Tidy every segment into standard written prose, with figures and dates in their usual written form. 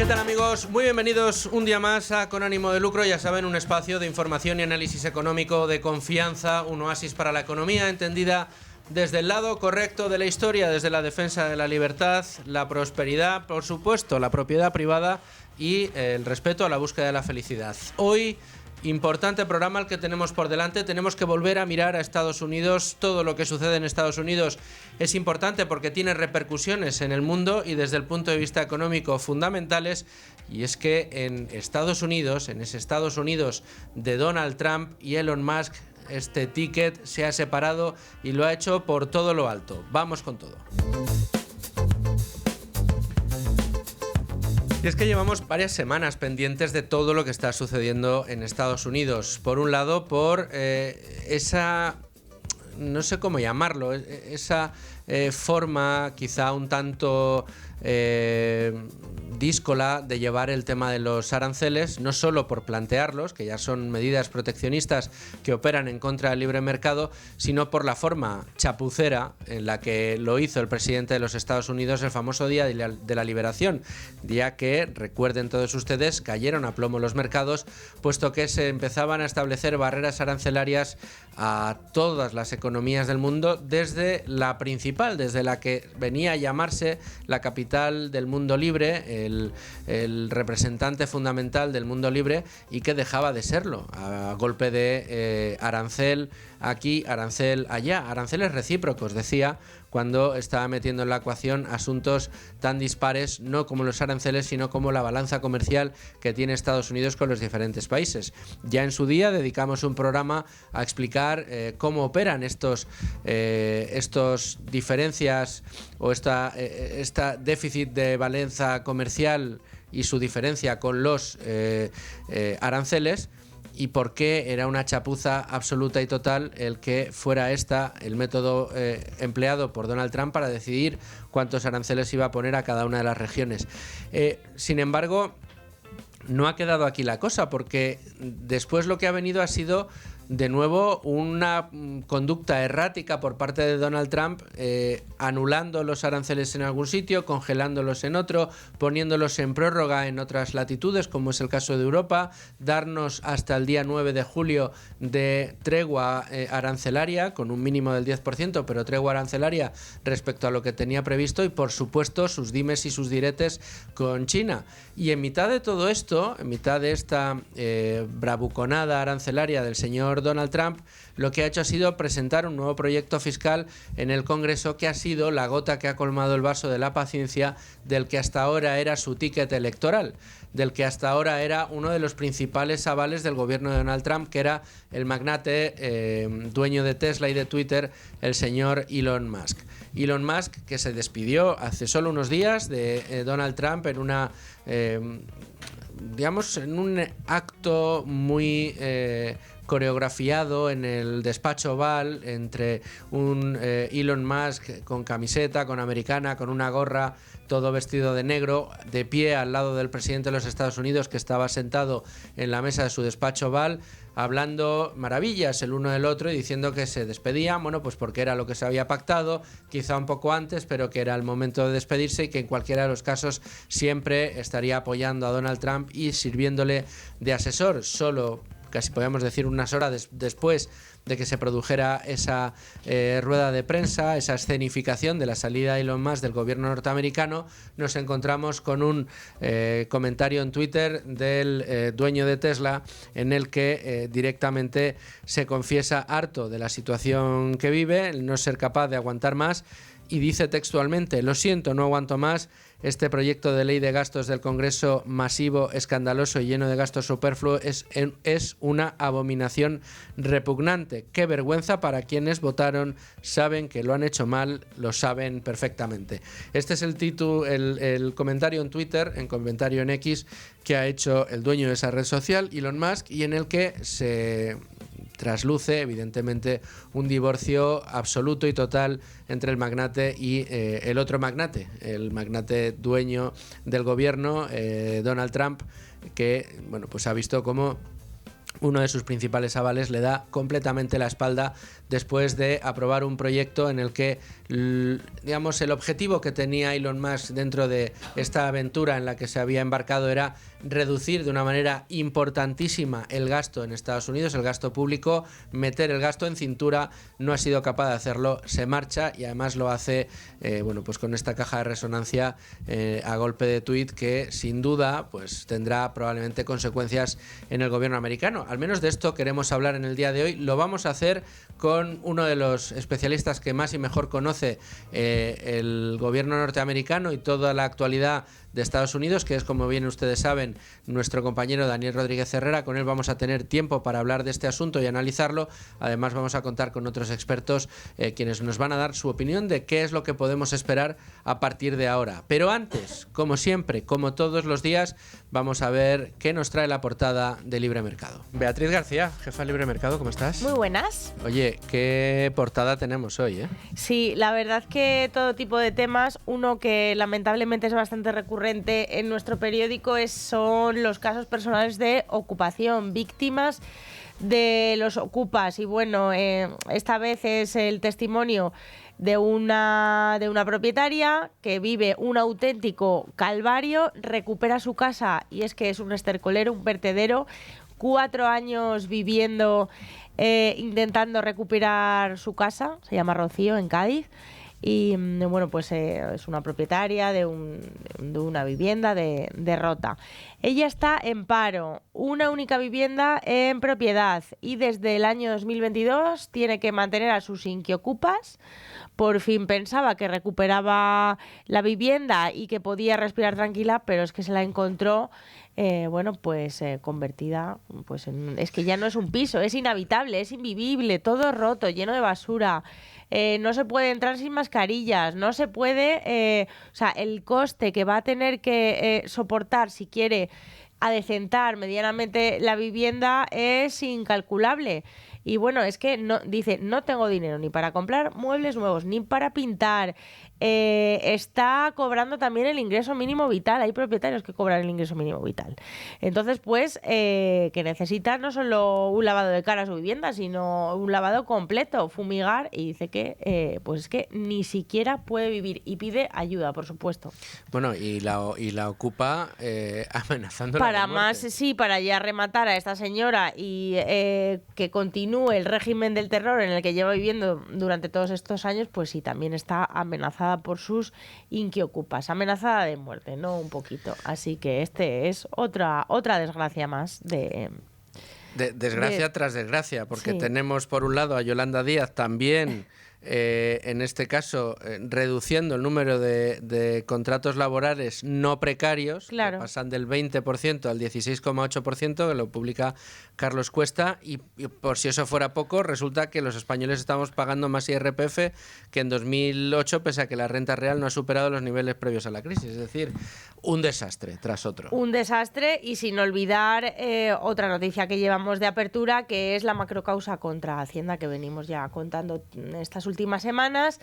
¿Qué tal, amigos? Muy bienvenidos un día más a Con Ánimo de Lucro. Ya saben, un espacio de información y análisis económico de confianza, un oasis para la economía entendida desde el lado correcto de la historia, desde la defensa de la libertad, la prosperidad, por supuesto, la propiedad privada y el respeto a la búsqueda de la felicidad. Hoy, importante programa el que tenemos por delante. Tenemos que volver a mirar a Estados Unidos. Todo lo que sucede en Estados Unidos es importante porque tiene repercusiones en el mundo y desde el punto de vista económico fundamentales. Y es que en Estados Unidos, en ese Estados Unidos de Donald Trump y Elon Musk, este ticket se ha separado y lo ha hecho por todo lo alto. Vamos con todo. Y es que llevamos varias semanas pendientes de todo lo que está sucediendo en Estados Unidos. Por un lado, por esa, no sé cómo llamarlo, esa forma quizá un tanto díscola de llevar el tema de los aranceles, no solo por plantearlos, que ya son medidas proteccionistas que operan en contra del libre mercado, sino por la forma chapucera en la que lo hizo el presidente de los Estados Unidos el famoso Día de la Liberación, día que, recuerden todos ustedes, cayeron a plomo los mercados, puesto que se empezaban a establecer barreras arancelarias a todas las economías del mundo, desde la principal, desde la que venía a llamarse la capital del mundo libre, el representante fundamental del mundo libre, y que dejaba de serlo a golpe de arancel aquí, arancel allá, aranceles recíprocos, decía, cuando estaba metiendo en la ecuación asuntos tan dispares, no como los aranceles, sino como la balanza comercial que tiene Estados Unidos con los diferentes países. Ya en su día dedicamos un programa a explicar cómo operan estos diferencias o esta déficit de balanza comercial y su diferencia con los aranceles, y por qué era una chapuza absoluta y total el que fuera el método empleado por Donald Trump para decidir cuántos aranceles iba a poner a cada una de las regiones. Sin embargo, no ha quedado aquí la cosa, porque después lo que ha venido ha sido de nuevo una conducta errática por parte de Donald Trump, anulando los aranceles en algún sitio, congelándolos en otro, poniéndolos en prórroga en otras latitudes, como es el caso de Europa, darnos hasta el día 9 de julio de tregua arancelaria, con un mínimo del 10%, pero tregua arancelaria respecto a lo que tenía previsto, y por supuesto sus dimes y sus diretes con China. Y en mitad de todo esto, en mitad de esta bravuconada arancelaria del señor Donald Trump, lo que ha hecho ha sido presentar un nuevo proyecto fiscal en el Congreso, que ha sido la gota que ha colmado el vaso de la paciencia del que hasta ahora era su ticket electoral, del que hasta ahora era uno de los principales avales del gobierno de Donald Trump, que era el magnate dueño de Tesla y de Twitter, el señor Elon Musk. Elon Musk, que se despidió hace solo unos días de Donald Trump en una en un acto muy coreografiado en el despacho Oval, entre un Elon Musk con camiseta, con americana, con una gorra, todo vestido de negro, de pie al lado del presidente de los Estados Unidos, que estaba sentado en la mesa de su despacho Oval, hablando maravillas el uno del otro y diciendo que se despedían, bueno, pues porque era lo que se había pactado, quizá un poco antes, pero que era el momento de despedirse y que en cualquiera de los casos siempre estaría apoyando a Donald Trump y sirviéndole de asesor. Solo, casi podríamos decir, unas horas después de que se produjera esa rueda de prensa, esa escenificación de la salida de Elon Musk del gobierno norteamericano, nos encontramos con un comentario en Twitter del dueño de Tesla, en el que directamente se confiesa harto de la situación que vive, el no ser capaz de aguantar más, y dice textualmente: lo siento, no aguanto más, este proyecto de ley de gastos del Congreso, masivo, escandaloso y lleno de gastos superfluos, es una abominación repugnante. Qué vergüenza para quienes votaron, saben que lo han hecho mal, lo saben perfectamente. Este es el comentario en Twitter, en comentario en X, que ha hecho el dueño de esa red social, Elon Musk, y en el que se trasluce evidentemente un divorcio absoluto y total entre el magnate y el otro magnate, el magnate dueño del gobierno, Donald Trump, que bueno, pues ha visto cómo uno de sus principales avales, le da completamente la espalda después de aprobar un proyecto en el que, digamos, el objetivo que tenía Elon Musk dentro de esta aventura en la que se había embarcado era reducir de una manera importantísima el gasto en Estados Unidos, el gasto público, meter el gasto en cintura. No ha sido capaz de hacerlo, se marcha y además lo hace bueno, pues con esta caja de resonancia a golpe de tuit que sin duda pues tendrá probablemente consecuencias en el gobierno americano. Al menos de esto queremos hablar en el día de hoy. Lo vamos a hacer con uno de los especialistas que más y mejor conoce el gobierno norteamericano y toda la actualidad de Estados Unidos, que es, como bien ustedes saben, nuestro compañero Daniel Rodríguez Herrera. Con él vamos a tener tiempo para hablar de este asunto y analizarlo. Además vamos a contar con otros expertos quienes nos van a dar su opinión de qué es lo que podemos esperar a partir de ahora. Pero antes, como siempre, como todos los días, vamos a ver qué nos trae la portada de Libre Mercado. Beatriz García, jefa de Libre Mercado, ¿cómo estás? Muy buenas. Oye, qué portada tenemos hoy, ¿eh? Sí, la verdad que todo tipo de temas. Uno que lamentablemente es bastante recurrente en nuestro periódico son los casos personales de ocupación, víctimas de los ocupas. Y bueno, esta vez es el testimonio de una propietaria que vive un auténtico calvario, recupera su casa y es que es un estercolero, un vertedero, 4 años viviendo, intentando recuperar su casa, se llama Rocío, en Cádiz. Y bueno, pues es una propietaria de una vivienda de Rota. Ella está en paro, una única vivienda en propiedad y desde el año 2022 tiene que mantener a sus inquiocupas. Por fin pensaba que recuperaba la vivienda y que podía respirar tranquila, pero es que se la encontró bueno, pues convertida, pues es que ya no es un piso, es inhabitable, es invivible, todo roto, lleno de basura. No se puede entrar sin mascarillas, no se puede, o sea, el coste que va a tener que soportar si quiere adecentar medianamente la vivienda es incalculable. Y bueno, es que dice, no tengo dinero ni para comprar muebles nuevos, ni para pintar. Está cobrando también el ingreso mínimo vital. Hay propietarios que cobran el ingreso mínimo vital. Entonces, pues, que necesita no solo un lavado de cara a su vivienda, sino un lavado completo, fumigar. Y dice que, pues es que ni siquiera puede vivir y pide ayuda, por supuesto. Bueno, y la ocupa amenazando para más, sí, para ya rematar a esta señora y que continúe el régimen del terror en el que lleva viviendo durante todos estos años, pues sí, también está amenazada por sus inquiocupas, amenazada de muerte, ¿no? Un poquito. Así que este es otra desgracia más de desgracia tras desgracia, porque sí. Tenemos por un lado a Yolanda Díaz también en este caso reduciendo el número de contratos laborales no precarios, claro, que pasan del 20% al 16,8%, que lo publica Carlos Cuesta, y por si eso fuera poco, resulta que los españoles estamos pagando más IRPF que en 2008, pese a que la renta real no ha superado los niveles previos a la crisis. Es decir, un desastre tras otro. Un desastre, y sin olvidar otra noticia que llevamos de apertura, que es la macrocausa contra Hacienda, que venimos ya contando estas últimas semanas.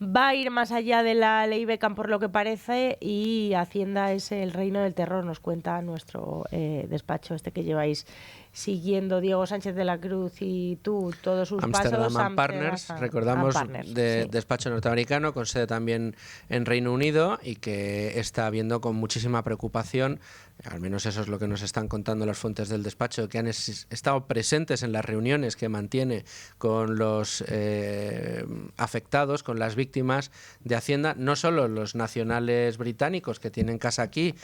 Va a ir más allá de la ley Beckham, por lo que parece, y Hacienda es el reino del terror, nos cuenta nuestro despacho que lleváis siguiendo, Diego Sánchez de la Cruz y tú, todos sus Amsterdam pasos. Partners, recordamos, Partners, de sí. despacho norteamericano, con sede también en Reino Unido, y que está viendo con muchísima preocupación, al menos eso es lo que nos están contando las fuentes del despacho, que han estado presentes en las reuniones que mantiene con los afectados, con las víctimas de Hacienda, no solo los nacionales británicos que tienen casa aquí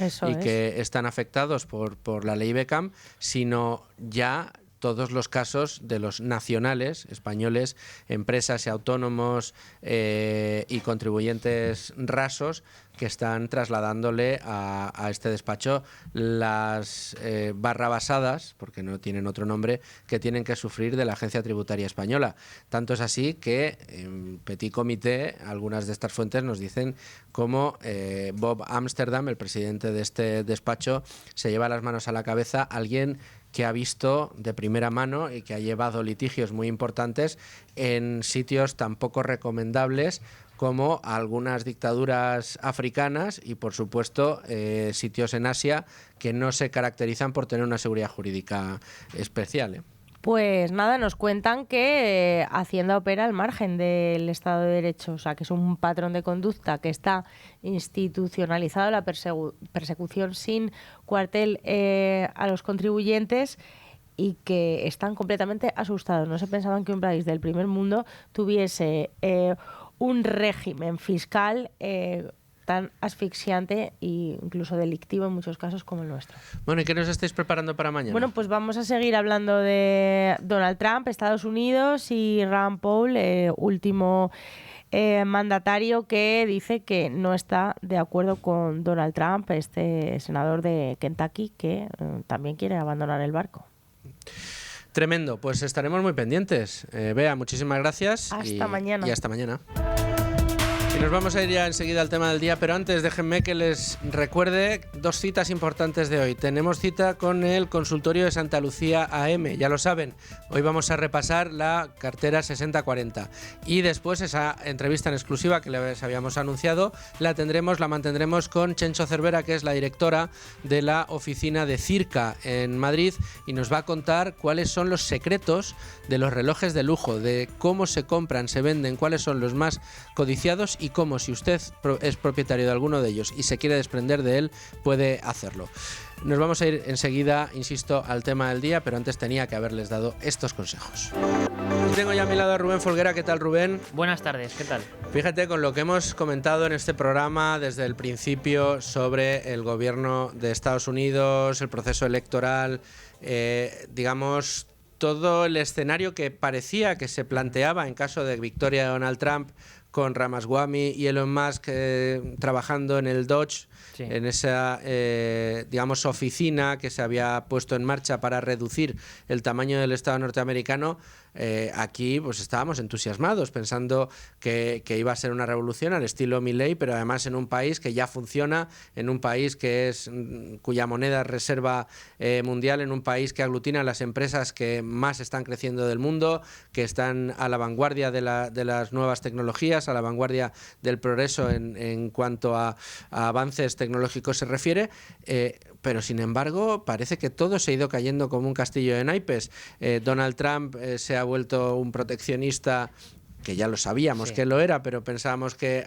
que están afectados por la ley Beckham, sino ya todos los casos de los nacionales españoles, empresas y autónomos y contribuyentes rasos que están trasladándole a este despacho las barrabasadas, porque no tienen otro nombre, que tienen que sufrir de la Agencia Tributaria Española. Tanto es así que en petit comité algunas de estas fuentes nos dicen cómo Bob Amsterdam, el presidente de este despacho, se lleva las manos a la cabeza, alguien que ha visto de primera mano y que ha llevado litigios muy importantes en sitios tan poco recomendables como algunas dictaduras africanas y, por supuesto, sitios en Asia que no se caracterizan por tener una seguridad jurídica especial. Pues nada, nos cuentan que Hacienda opera al margen del Estado de Derecho, o sea, que es un patrón de conducta que está institucionalizado, la persecución sin cuartel a los contribuyentes, y que están completamente asustados. No se pensaban que un país del primer mundo tuviese un régimen fiscal tan asfixiante e incluso delictivo en muchos casos como el nuestro. Bueno, ¿y qué nos estáis preparando para mañana? Bueno, pues vamos a seguir hablando de Donald Trump, Estados Unidos, y Rand Paul, último mandatario que dice que no está de acuerdo con Donald Trump, este senador de Kentucky, que también quiere abandonar el barco. Tremendo, pues estaremos muy pendientes. Bea, muchísimas gracias. Hasta mañana. Y hasta mañana. Y nos vamos a ir ya enseguida al tema del día, pero antes déjenme que les recuerde 2 citas importantes de hoy. Tenemos cita con el consultorio de Santa Lucía AM, ya lo saben. Hoy vamos a repasar la cartera 6040 y después esa entrevista en exclusiva que les habíamos anunciado la mantendremos con Chencho Cervera, que es la directora de la oficina de Circa en Madrid, y nos va a contar cuáles son los secretos de los relojes de lujo, de cómo se compran, se venden, cuáles son los más codiciados y cómo, si usted es propietario de alguno de ellos y se quiere desprender de él, puede hacerlo. Nos vamos a ir enseguida, insisto, al tema del día, pero antes tenía que haberles dado estos consejos. Y tengo ya a mi lado a Rubén Folguera. ¿Qué tal, Rubén? Buenas tardes, ¿qué tal? Fíjate, con lo que hemos comentado en este programa desde el principio sobre el gobierno de Estados Unidos, el proceso electoral, digamos, todo el escenario que parecía que se planteaba en caso de victoria de Donald Trump, con Ramaswamy y Elon Musk trabajando en el Dodge, sí, en esa digamos oficina que se había puesto en marcha para reducir el tamaño del Estado norteamericano. Aquí pues estábamos entusiasmados pensando que iba a ser una revolución al estilo Milley, pero además en un país que ya funciona, en un país cuya moneda es reserva mundial, en un país que aglutina las empresas que más están creciendo del mundo, que están a la vanguardia de las nuevas tecnologías, a la vanguardia del progreso en cuanto a avances tecnológicos se refiere, pero sin embargo parece que todo se ha ido cayendo como un castillo de naipes. Donald Trump se ha vuelto un proteccionista, que ya lo sabíamos, sí, que lo era, pero pensábamos que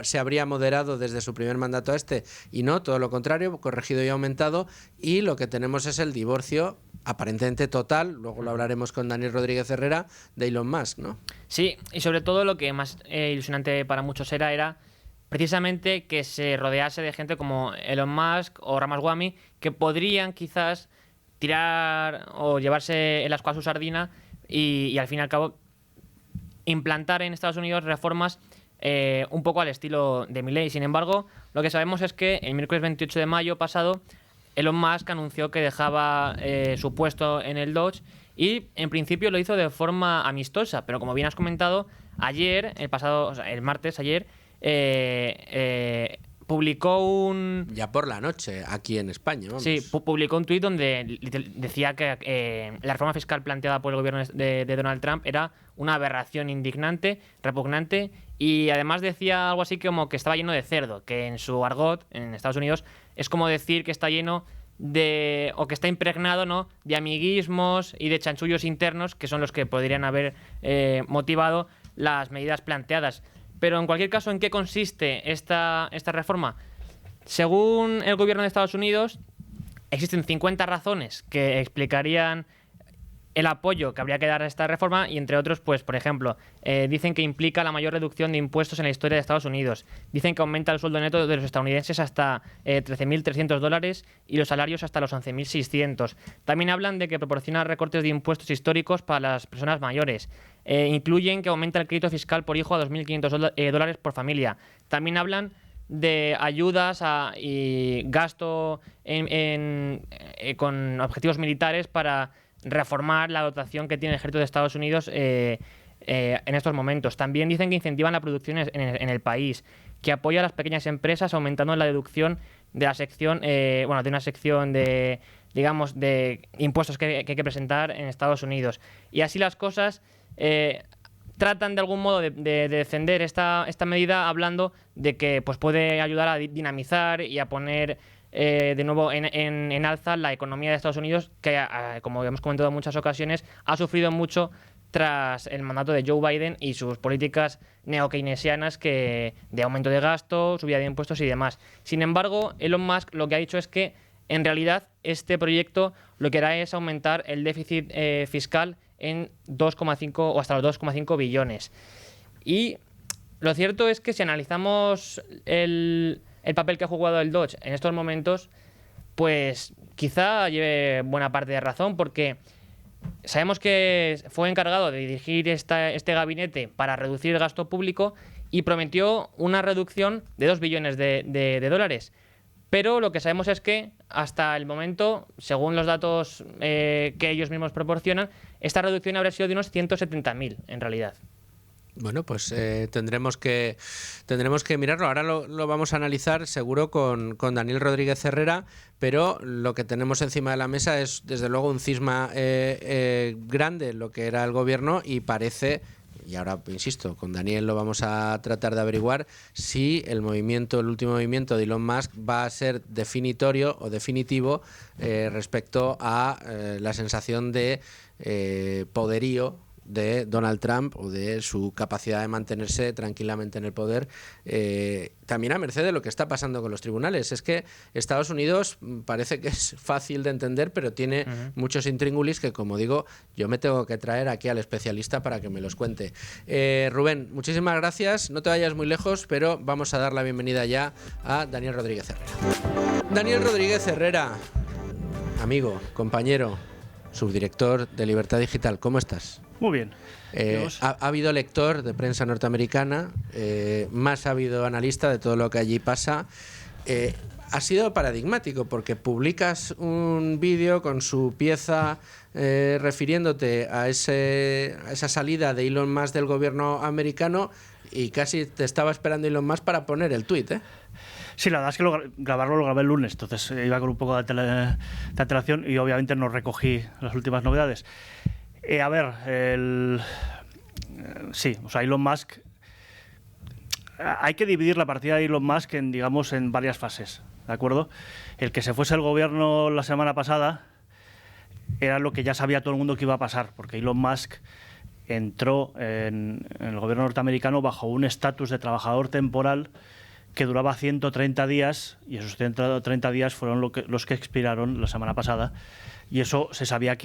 se habría moderado desde su primer mandato a este, y no, todo lo contrario, corregido y aumentado, y lo que tenemos es el divorcio aparentemente total, luego lo hablaremos con Daniel Rodríguez Herrera, de Elon Musk, ¿no? Sí, y sobre todo lo que más ilusionante para muchos era precisamente que se rodease de gente como Elon Musk o Ramaswamy, que podrían quizás tirar o llevarse el ascua a su sardina y al fin y al cabo implantar en Estados Unidos reformas un poco al estilo de Milley. Sin embargo, lo que sabemos es que el miércoles 28 de mayo pasado Elon Musk anunció que dejaba su puesto en el Dodge, y en principio lo hizo de forma amistosa, pero como bien has comentado, el martes ayer, publicó ya por la noche, aquí en España, vamos. Sí, publicó un tuit donde decía que la reforma fiscal planteada por el gobierno de Donald Trump era una aberración indignante, repugnante, y además decía algo así como que estaba lleno de cerdo, que en su argot, en Estados Unidos, es como decir que está lleno o que está impregnado, ¿no?, de amiguismos y de chanchullos internos, que son los que podrían haber motivado las medidas planteadas. Pero en cualquier caso, ¿en qué consiste esta reforma? Según el gobierno de Estados Unidos, existen 50 razones que explicarían el apoyo que habría que dar a esta reforma, y entre otros, pues por ejemplo, dicen que implica la mayor reducción de impuestos en la historia de Estados Unidos, dicen que aumenta el sueldo neto de los estadounidenses hasta $13.300 y los salarios hasta los 11.600. También hablan de que proporciona recortes de impuestos históricos para las personas mayores. Incluyen que aumenta el crédito fiscal por hijo a $2.500 por familia. También hablan de ayudas y gasto con objetivos militares para reformar la dotación que tiene el ejército de Estados Unidos en estos momentos. También dicen que incentivan la producción en el país, que apoya a las pequeñas empresas aumentando la deducción de la sección, de una sección de, digamos, de impuestos que hay que presentar en Estados Unidos. Y así las cosas, tratan de algún modo de defender esta medida hablando de que pues, puede ayudar a dinamizar y a poner de nuevo en alza la economía de Estados Unidos, que, como hemos comentado en muchas ocasiones, ha sufrido mucho tras el mandato de Joe Biden y sus políticas neo-keynesianas de aumento de gasto, subida de impuestos y demás. Sin embargo, Elon Musk lo que ha dicho es que en realidad este proyecto lo que hará es aumentar el déficit fiscal en 2,5 o hasta los 2,5 billones. Y lo cierto es que si analizamos el papel que ha jugado el Dodge en estos momentos, pues quizá lleve buena parte de razón, porque sabemos que fue encargado de dirigir este gabinete para reducir el gasto público y prometió una reducción de 2 billones de dólares. Pero lo que sabemos es que hasta el momento, según los datos que ellos mismos proporcionan, esta reducción habría sido de unos 170.000 en realidad. Bueno, pues tendremos que mirarlo. Ahora lo vamos a analizar seguro con Daniel Rodríguez Herrera, pero lo que tenemos encima de la mesa es desde luego un cisma grande en lo que era el gobierno, y parece, y ahora insisto, con Daniel lo vamos a tratar de averiguar, si el último movimiento de Elon Musk va a ser definitorio o definitivo respecto a la sensación de poderío de Donald Trump o de su capacidad de mantenerse tranquilamente en el poder, también a merced de lo que está pasando con los tribunales. Es que Estados Unidos parece que es fácil de entender, pero tiene muchos intríngulis que, como digo, yo me tengo que traer aquí al especialista para que me los cuente. Rubén, muchísimas gracias, no te vayas muy lejos, pero vamos a dar la bienvenida ya a Daniel Rodríguez Herrera. Daniel Rodríguez Herrera, amigo, compañero, subdirector de Libertad Digital, ¿cómo estás? Muy bien. Ha habido lector de prensa norteamericana, más ha habido analista de todo lo que allí pasa. Ha sido paradigmático porque publicas un vídeo con su pieza refiriéndote a esa salida de Elon Musk del gobierno americano, y casi te estaba esperando Elon Musk para poner el tuit, ¿eh? Sí, la verdad es que grabarlo lo grabé el lunes, entonces iba con un poco de antelación y obviamente no recogí las últimas novedades. A ver, sí, o sea, Elon Musk, hay que dividir la partida de Elon Musk en varias fases, ¿de acuerdo? El que se fuese el gobierno la semana pasada era lo que ya sabía todo el mundo que iba a pasar, porque Elon Musk entró en el gobierno norteamericano bajo un estatus de trabajador temporal que duraba 130 días, y esos 130 días fueron los que expiraron la semana pasada. Y eso se sabía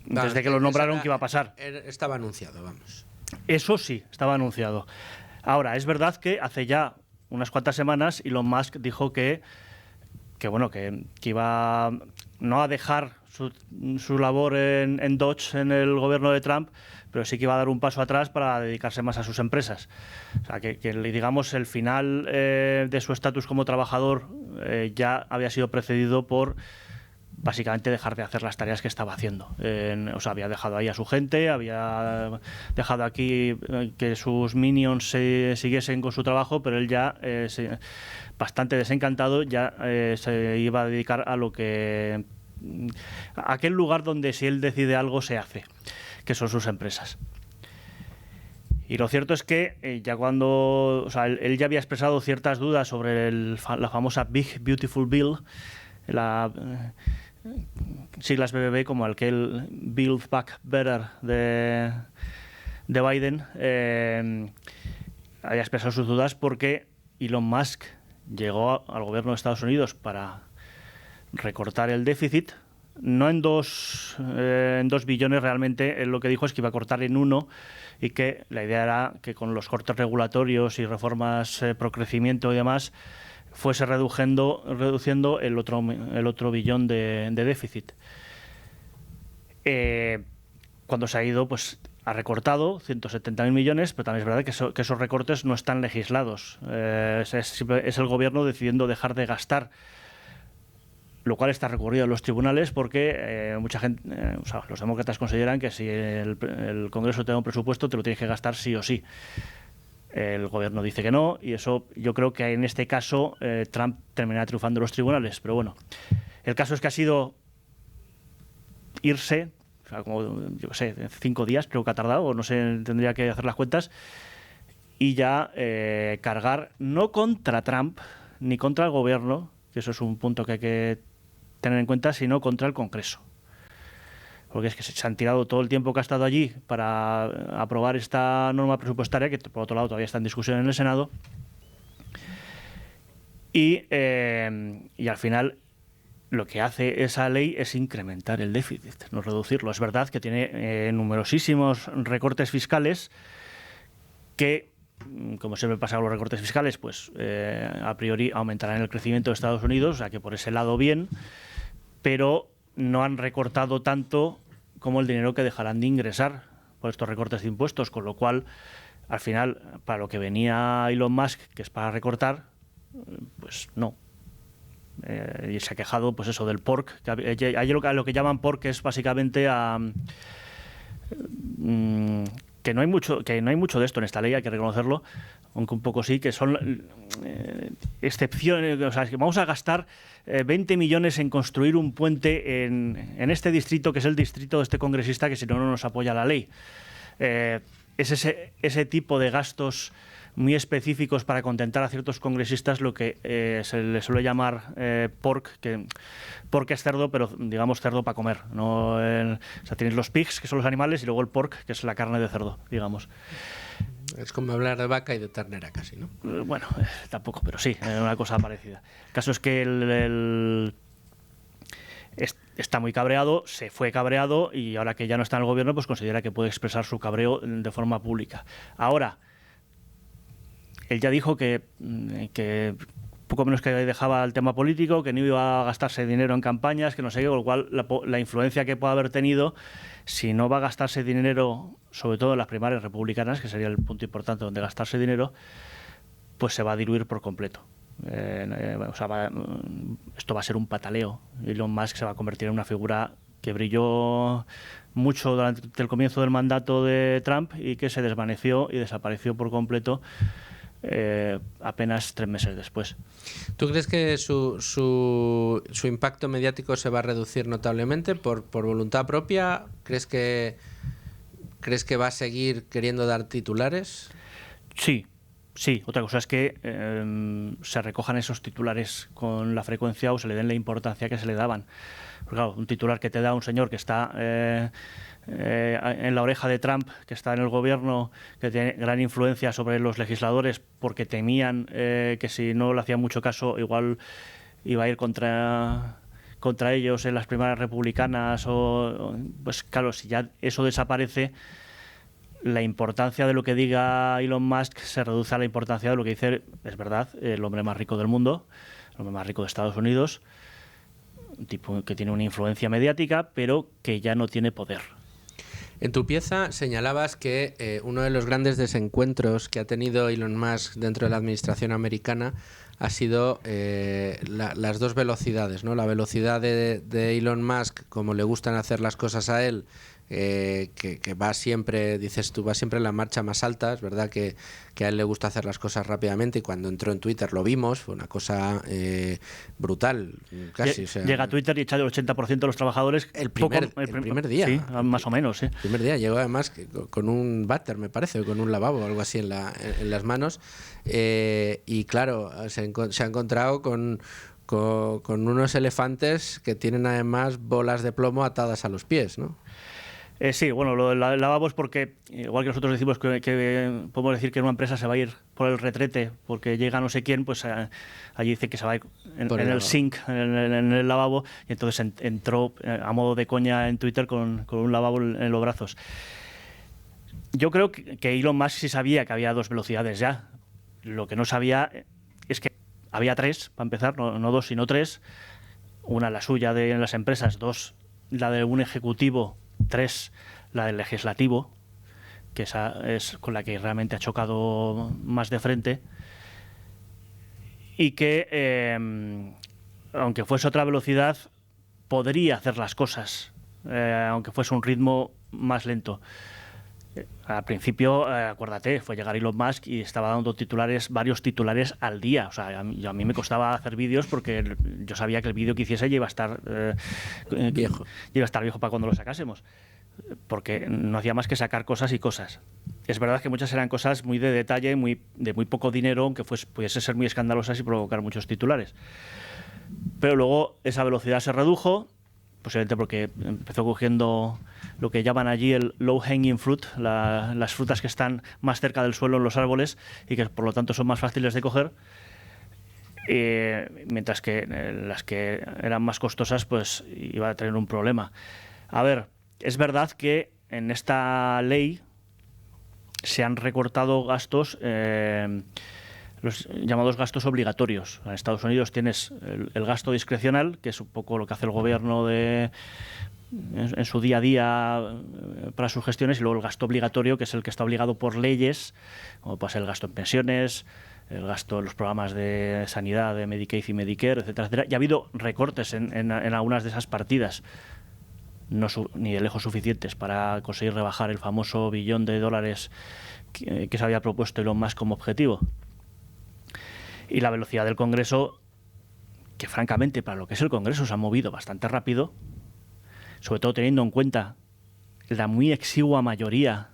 desde que lo nombraron que iba a pasar. Estaba anunciado, vamos. Eso sí, estaba anunciado. Ahora, es verdad que hace ya unas cuantas semanas Elon Musk dijo que iba no a dejar su labor en Dodge, en el gobierno de Trump, pero sí que iba a dar un paso atrás para dedicarse más a sus empresas. O sea, que digamos, el final de su estatus como trabajador ya había sido precedido por básicamente dejar de hacer las tareas que estaba haciendo. O sea, había dejado ahí a su gente, había dejado aquí que sus minions siguiesen con su trabajo, pero él ya, bastante desencantado, ya se iba a dedicar a aquel lugar donde si él decide algo se hace, que son sus empresas. Y lo cierto es que ya cuando, o sea, él ya había expresado ciertas dudas sobre la famosa Big Beautiful Bill, siglas BBB, como aquel Build Back Better de Biden, había expresado sus dudas porque Elon Musk llegó al gobierno de Estados Unidos para recortar el déficit, no en 2 billones realmente. Él lo que dijo es que iba a cortar en 1, y que la idea era que con los cortes regulatorios y reformas pro crecimiento y demás fuese reduciendo el otro billón de déficit. Cuando se ha ido, pues ha recortado 170.000 millones, pero también es verdad que esos recortes no están legislados. Es el gobierno decidiendo dejar de gastar, lo cual está recurrido a los tribunales porque mucha gente, o sea, los demócratas consideran que si el Congreso te da un presupuesto te lo tienes que gastar sí o sí. El gobierno dice que no, y eso yo creo que en este caso Trump terminará triunfando en los tribunales. Pero bueno, el caso es que ha sido irse, sea, como, yo qué sé, 5 días creo que ha tardado, o no sé, tendría que hacer las cuentas, y ya cargar no contra Trump ni contra el gobierno, que eso es un punto que hay que tener en cuenta, sino contra el Congreso. Porque es que se han tirado todo el tiempo que ha estado allí para aprobar esta norma presupuestaria, que por otro lado todavía está en discusión en el Senado, y al final lo que hace esa ley es incrementar el déficit, no reducirlo. Es verdad que tiene numerosísimos recortes fiscales que, como siempre pasa con los recortes fiscales, pues a priori aumentarán el crecimiento de Estados Unidos, o sea que por ese lado bien, pero no han recortado tanto como el dinero que dejarán de ingresar por estos recortes de impuestos, con lo cual, al final, para lo que venía Elon Musk, que es para recortar, pues no. Y se ha quejado, pues eso, del pork. Hay lo que llaman pork, que es básicamente que no hay mucho de esto en esta ley, hay que reconocerlo, aunque un poco sí, que son excepciones. O sea, que vamos a gastar 20 millones en construir un puente en este distrito, que es el distrito de este congresista, que si no, no nos apoya la ley. Es ese tipo de gastos muy específicos para contentar a ciertos congresistas lo que se le suele llamar pork, que pork es cerdo, pero digamos cerdo para comer. ¿No? O sea, tienes los pigs, que son los animales, y luego el pork, que es la carne de cerdo, digamos. Es como hablar de vaca y de ternera casi, ¿no? Bueno, tampoco, pero sí, una cosa parecida. El caso es que está muy cabreado, se fue cabreado, y ahora que ya no está en el gobierno, pues considera que puede expresar su cabreo de forma pública. Ahora, él ya dijo que poco menos que dejaba el tema político, que no iba a gastarse dinero en campañas, que no sé qué, con lo cual la influencia que pueda haber tenido, si no va a gastarse dinero, sobre todo en las primarias republicanas, que sería el punto importante donde gastarse dinero, pues se va a diluir por completo. O sea, esto va a ser un pataleo. Elon Musk se va a convertir en una figura que brilló mucho durante el comienzo del mandato de Trump y que se desvaneció y desapareció por completo apenas 3 meses después. ¿Tú crees que su impacto mediático se va a reducir notablemente por voluntad propia? ¿Crees que va a seguir queriendo dar titulares? Sí. Otra cosa es que se recojan esos titulares con la frecuencia o se le den la importancia que se le daban. Porque, claro, un titular que te da un señor que está en la oreja de Trump, que está en el gobierno, que tiene gran influencia sobre los legisladores porque temían que si no le hacían mucho caso igual iba a ir contra ellos en las primarias republicanas, pues claro, si ya eso desaparece, la importancia de lo que diga Elon Musk se reduce a la importancia de lo que dice, es verdad, el hombre más rico del mundo, el hombre más rico de Estados Unidos, un tipo que tiene una influencia mediática, pero que ya no tiene poder. En tu pieza señalabas que uno de los grandes desencuentros que ha tenido Elon Musk dentro de la administración americana ha sido las dos velocidades, ¿no? La velocidad de Elon Musk, como le gustan hacer las cosas a él, que va siempre, dices tú, va siempre en la marcha más alta. Es verdad que a él le gusta hacer las cosas rápidamente, y cuando entró en Twitter lo vimos, fue una cosa brutal, casi. O sea, llega a Twitter y echa el 80% de los trabajadores el primer día. Sí, más o menos. Sí. El primer día llegó además con un váter, me parece, o con un lavabo o algo así en las manos, y claro, se ha encontrado con unos elefantes que tienen además bolas de plomo atadas a los pies, ¿no? Sí, bueno, lo del lavabo es porque, igual que nosotros decimos que podemos decir que una empresa se va a ir por el retrete porque llega no sé quién, pues allí dice que se va a ir en el sink, en el lavabo, y entonces entró a modo de coña en Twitter con un lavabo en los brazos. Yo creo que Elon Musk sí sabía que había 2 velocidades ya. Lo que no sabía es que había 3, para empezar, no 2 sino 3. Una la suya en las empresas, 2 la de un ejecutivo, 3 la del legislativo, que esa es con la que realmente ha chocado más de frente, y que aunque fuese otra velocidad podría hacer las cosas, aunque fuese un ritmo más lento. Al principio, acuérdate, fue llegar Elon Musk y estaba dando varios titulares al día. O sea, a mí me costaba hacer vídeos porque yo sabía que el vídeo que hiciese ya iba a estar viejo. Iba a estar viejo para cuando lo sacásemos. porque no hacía más que sacar cosas y cosas. Es verdad que muchas eran cosas muy de detalle, de muy poco dinero, aunque pudiese ser muy escandalosas y provocar muchos titulares. Pero luego esa velocidad se redujo, posiblemente porque empezó cogiendo lo que llaman allí el low hanging fruit, las frutas que están más cerca del suelo en los árboles y que por lo tanto son más fáciles de coger, mientras que las que eran más costosas pues iba a tener un problema. A ver, es verdad que en esta ley se han recortado gastos, los llamados gastos obligatorios. En Estados Unidos tienes el gasto discrecional, que es un poco lo que hace el gobierno en su día a día para sus gestiones, y luego el gasto obligatorio, que es el que está obligado por leyes, como puede ser el gasto en pensiones, el gasto en los programas de sanidad, de Medicaid y Medicare, etcétera, etcétera. Y ha habido recortes en algunas de esas partidas, ni de lejos suficientes para conseguir rebajar el famoso $1 billón que se había propuesto Elon Musk como objetivo. Y la velocidad del Congreso, que francamente para lo que es el Congreso se ha movido bastante rápido, sobre todo teniendo en cuenta la muy exigua mayoría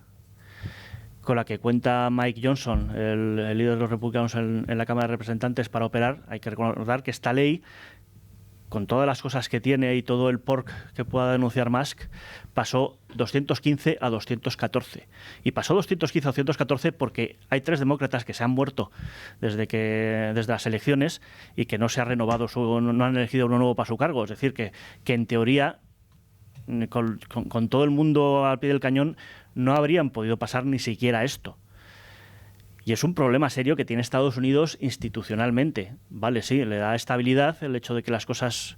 con la que cuenta Mike Johnson, el líder de los republicanos en la Cámara de Representantes, para operar. Hay que recordar que esta ley, con todas las cosas que tiene y todo el pork que pueda denunciar Musk, pasó 215 a 214. Y pasó 215 a 214 porque hay 3 demócratas que se han muerto desde las elecciones y que no se ha renovado, no han elegido uno nuevo para su cargo. Es decir, que en teoría, con todo el mundo al pie del cañón, no habrían podido pasar ni siquiera esto. Y es un problema serio que tiene Estados Unidos institucionalmente. Vale, sí, le da estabilidad el hecho de que las cosas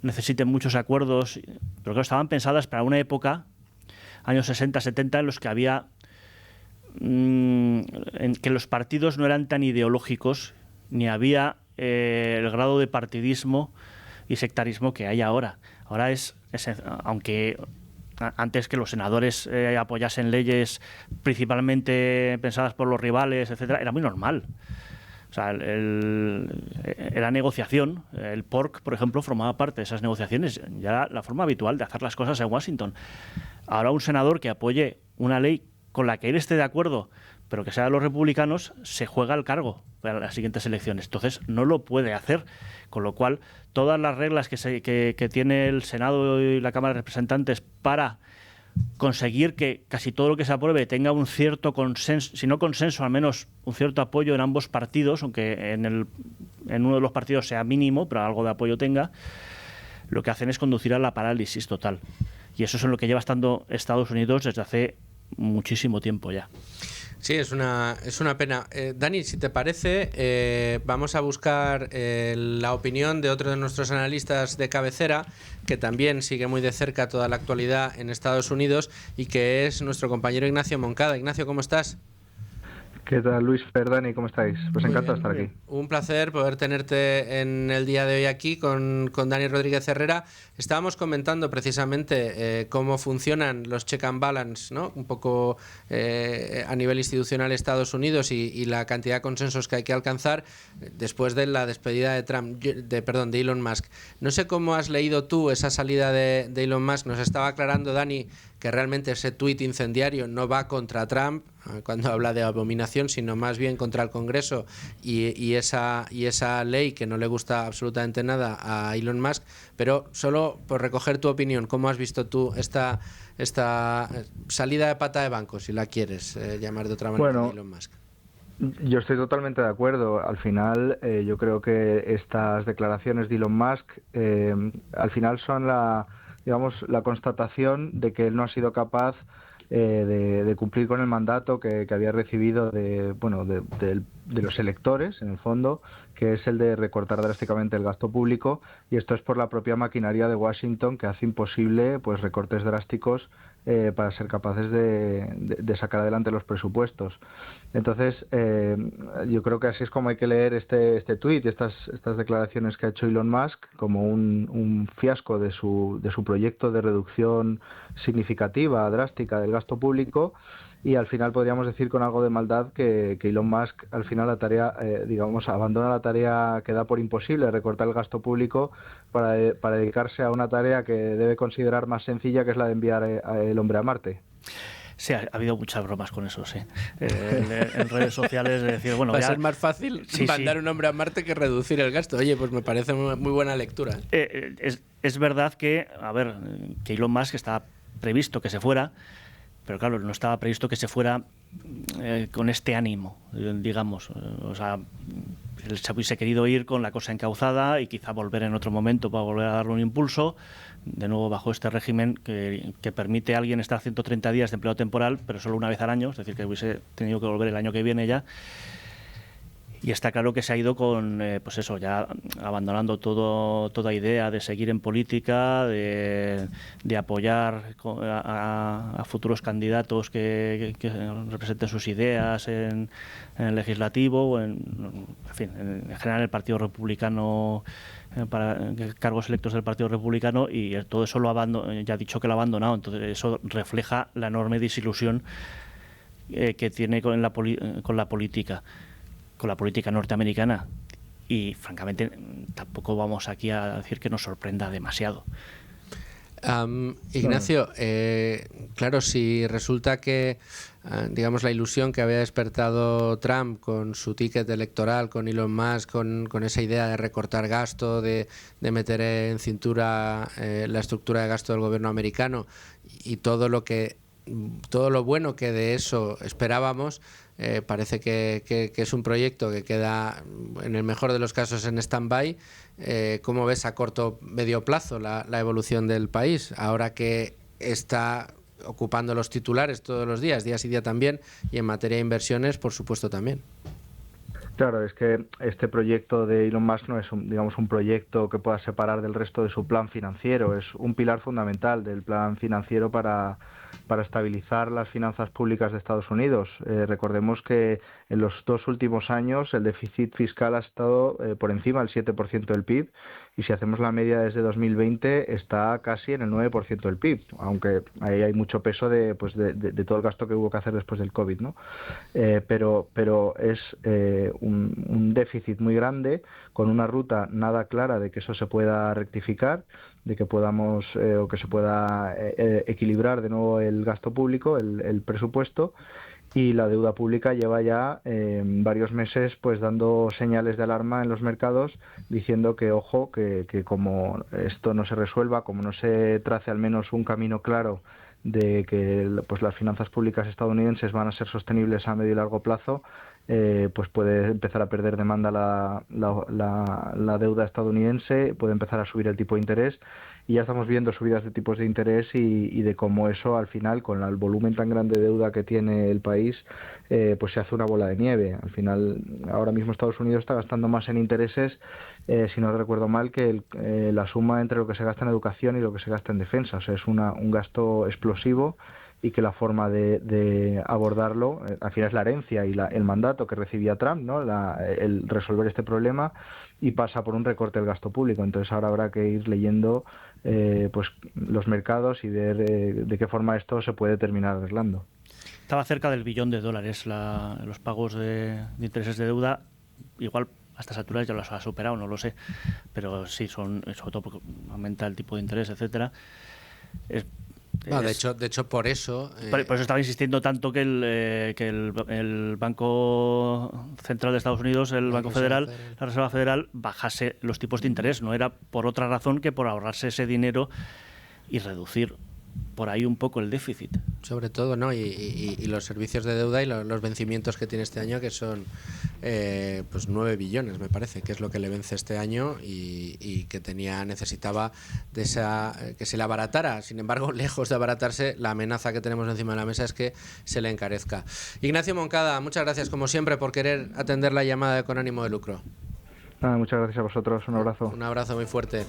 necesiten muchos acuerdos, pero que estaban pensadas para una época, años 60, 70, en los que había en que los partidos no eran tan ideológicos, ni había el grado de partidismo y sectarismo que hay ahora. Ahora aunque antes que los senadores apoyasen leyes principalmente pensadas por los rivales, etcétera, era muy normal. O sea, era negociación. El pork, por ejemplo, formaba parte de esas negociaciones. Ya era la forma habitual de hacer las cosas en Washington. Ahora un senador que apoye una ley con la que él esté de acuerdo, pero que sea de los republicanos, se juega el cargo para las siguientes elecciones. Entonces no lo puede hacer. Con lo cual, todas las reglas que tiene el Senado y la Cámara de Representantes para conseguir que casi todo lo que se apruebe tenga un cierto consenso, si no consenso, al menos un cierto apoyo en ambos partidos, aunque en uno de los partidos sea mínimo, pero algo de apoyo tenga, lo que hacen es conducir a la parálisis total. Y eso es en lo que lleva estando Estados Unidos desde hace muchísimo tiempo ya. Sí, es una pena. Dani, si te parece, vamos a buscar la opinión de otro de nuestros analistas de cabecera, que también sigue muy de cerca toda la actualidad en Estados Unidos, y que es nuestro compañero Ignacio Moncada. Ignacio, ¿cómo estás? ¿Qué tal, Luis, Dani? ¿Cómo estáis? Pues encantado de estar aquí. Un placer poder tenerte en el día de hoy aquí con Dani Rodríguez Herrera. Estábamos comentando precisamente cómo funcionan los check and balance, ¿no? Un poco a nivel institucional Estados Unidos y la cantidad de consensos que hay que alcanzar después de la despedida de Elon Musk. No sé cómo has leído tú esa salida de Elon Musk. Nos estaba aclarando Dani que realmente ese tuit incendiario no va contra Trump cuando habla de abominación, sino más bien contra el Congreso y esa ley que no le gusta absolutamente nada a Elon Musk. Pero solo por recoger tu opinión, ¿cómo has visto tú esta salida de pata de banco, si la quieres llamar de otra manera, de Elon Musk? Yo estoy totalmente de acuerdo. Al final, yo creo que estas declaraciones de Elon Musk al final son la constatación de que él no ha sido capaz de cumplir con el mandato que había recibido de los electores, en el fondo, que es el de recortar drásticamente el gasto público, y esto es por la propia maquinaria de Washington, que hace imposible pues recortes drásticos para ser capaces de sacar adelante los presupuestos. Entonces, yo creo que así es como hay que leer este tuit y estas declaraciones que ha hecho Elon Musk como un fiasco de su proyecto de reducción significativa, drástica del gasto público, y al final podríamos decir con algo de maldad que Elon Musk al final la tarea, abandona la tarea que da por imposible, recortar el gasto público para dedicarse a una tarea que debe considerar más sencilla, que es la de enviar el hombre a Marte. Sí, ha habido muchas bromas con eso, sí. En redes sociales, de decir, bueno, va a ser más fácil mandar un hombre a Marte que reducir el gasto. Oye, pues me parece muy buena lectura. Es verdad que, que Elon Musk estaba previsto que se fuera, pero claro, no estaba previsto que se fuera con este ánimo, digamos. O sea, él se hubiese querido ir con la cosa encauzada y quizá volver en otro momento para volver a darle un impulso, de nuevo bajo este régimen que permite a alguien estar 130 días de empleo temporal, pero solo una vez al año, es decir, que hubiese tenido que volver el año que viene ya. Y está claro que se ha ido con, pues eso, ya abandonando toda idea de seguir en política, de apoyar a futuros candidatos que representen sus ideas en el legislativo, o en fin, en general el Partido Republicano, para cargos electos del Partido Republicano, y todo eso ya ha dicho que lo ha abandonado. Entonces eso refleja la enorme desilusión que tiene con la política norteamericana, y francamente tampoco vamos aquí a decir que nos sorprenda demasiado. Ignacio, claro, si resulta que digamos la ilusión que había despertado Trump con su ticket electoral, con Elon Musk, con esa idea de recortar gasto, de meter en cintura la estructura de gasto del gobierno americano, y todo lo bueno que de eso esperábamos, parece que es un proyecto que queda, en el mejor de los casos, en stand-by. ¿Cómo ves a corto medio plazo la evolución del país, ahora que está ocupando los titulares todos los días y día también, y en materia de inversiones, por supuesto, también? Claro, es que este proyecto de Elon Musk no es un proyecto que pueda separar del resto de su plan financiero. Es un pilar fundamental del plan financiero para estabilizar las finanzas públicas de Estados Unidos. Recordemos que en los 2 últimos años el déficit fiscal ha estado por encima del 7% del PIB, y si hacemos la media desde 2020 está casi en el 9% del PIB, aunque ahí hay mucho peso de todo el gasto que hubo que hacer después del COVID, ¿no? Pero es un déficit muy grande, con una ruta nada clara de que eso se pueda rectificar, de que podamos o que se pueda equilibrar de nuevo el gasto público, el presupuesto. Y la deuda pública lleva ya varios meses pues dando señales de alarma en los mercados, diciendo que ojo, que como esto no se resuelva, como no se trace al menos un camino claro de que pues las finanzas públicas estadounidenses van a ser sostenibles a medio y largo plazo, pues puede empezar a perder demanda la deuda estadounidense, puede empezar a subir el tipo de interés, y ya estamos viendo subidas de tipos de interés y de cómo eso al final, con el volumen tan grande de deuda que tiene el país, pues se hace una bola de nieve. Al final, ahora mismo Estados Unidos está gastando más en intereses, si no recuerdo mal, que la suma entre lo que se gasta en educación y lo que se gasta en defensa. O sea, es un gasto explosivo, y que la forma de abordarlo, al final, es la herencia y el mandato que recibía Trump, ¿no? El resolver este problema, y pasa por un recorte del gasto público. Entonces ahora habrá que ir leyendo pues los mercados y ver de qué forma esto se puede terminar arreglando. Estaba cerca del $1 billón los pagos de intereses de deuda. Igual a estas alturas ya los ha superado, no lo sé, pero sí, son, sobre todo porque aumenta el tipo de interés, etcétera. De hecho, por eso... Por eso estaba insistiendo tanto que el Banco Central de Estados Unidos, el Banco Federal, la Reserva Federal, bajase los tipos de interés. No era por otra razón que por ahorrarse ese dinero y reducir por ahí un poco el déficit. Sobre todo, ¿no? Y los servicios de deuda y los vencimientos que tiene este año, que son pues 9 billones, me parece, que es lo que le vence este año, y que necesitaba de que se le abaratara. Sin embargo, lejos de abaratarse, la amenaza que tenemos encima de la mesa es que se le encarezca. Ignacio Moncada, muchas gracias como siempre por querer atender la llamada de Con Ánimo de Lucro. Nada, muchas gracias a vosotros, un abrazo. Un abrazo muy fuerte.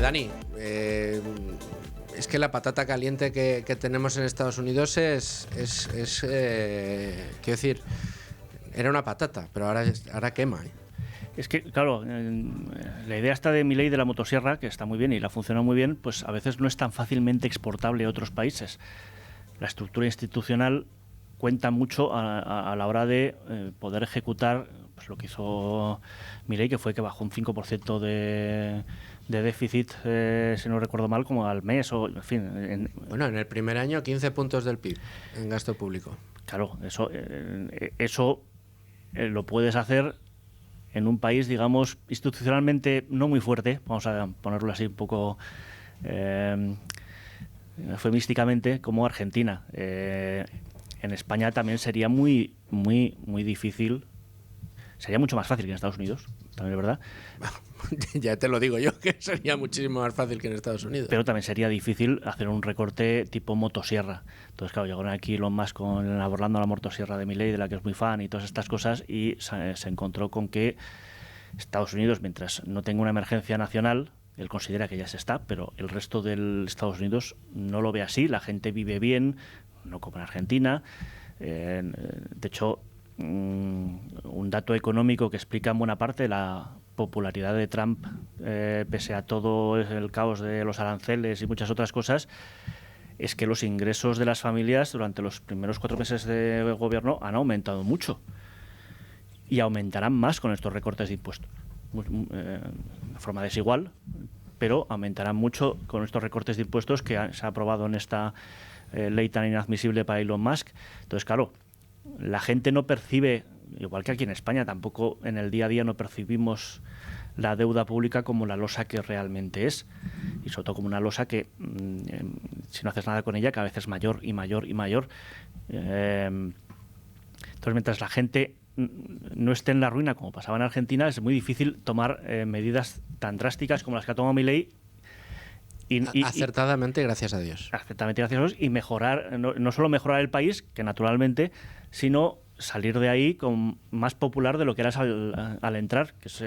Dani, es que la patata caliente que tenemos en Estados Unidos es quiero decir, era una patata, pero ahora quema. Es que, claro, la idea esta de Milei de la motosierra, que está muy bien y la funciona muy bien, pues a veces no es tan fácilmente exportable a otros países. La estructura institucional cuenta mucho a la hora de poder ejecutar pues lo que hizo Milei, que fue que bajó un 5% de déficit, si no recuerdo mal, como al mes, o en fin. Bueno, en el primer año 15 puntos del PIB en gasto público. Claro, eso lo puedes hacer en un país, digamos, institucionalmente no muy fuerte, vamos a ponerlo así un poco eufemísticamente, como Argentina. En España también sería muy, muy, muy difícil. Sería mucho más fácil que en Estados Unidos, también es verdad. Ya te lo digo yo, que sería muchísimo más fácil que en Estados Unidos. Pero también sería difícil hacer un recorte tipo motosierra. Entonces, claro, llegaron aquí Elon Musk abordando la motosierra de Milei, de la que es muy fan, y todas estas cosas, y se encontró con que Estados Unidos, mientras no tenga una emergencia nacional, él considera que ya se está, pero el resto del Estados Unidos no lo ve así. La gente vive bien, no como en Argentina. De hecho, un dato económico que explica en buena parte la popularidad de Trump, pese a todo el caos de los aranceles y muchas otras cosas, es que los ingresos de las familias durante los primeros 4 meses de gobierno han aumentado mucho y aumentarán más con estos recortes de impuestos, de forma desigual, pero aumentarán mucho con estos recortes de impuestos que se ha aprobado en esta ley tan inadmisible para Elon Musk. Entonces, claro, la gente no percibe, igual que aquí en España, tampoco en el día a día no percibimos la deuda pública como la losa que realmente es, y sobre todo como una losa que, si no haces nada con ella, cada vez es mayor y mayor y mayor. Entonces, mientras la gente no esté en la ruina, como pasaba en Argentina, es muy difícil tomar medidas tan drásticas como las que ha tomado Milei. Acertadamente, gracias a Dios. Acertadamente, gracias a Dios, y mejorar, no solo mejorar el país, que naturalmente, sino salir de ahí con más popular de lo que eras al entrar, que es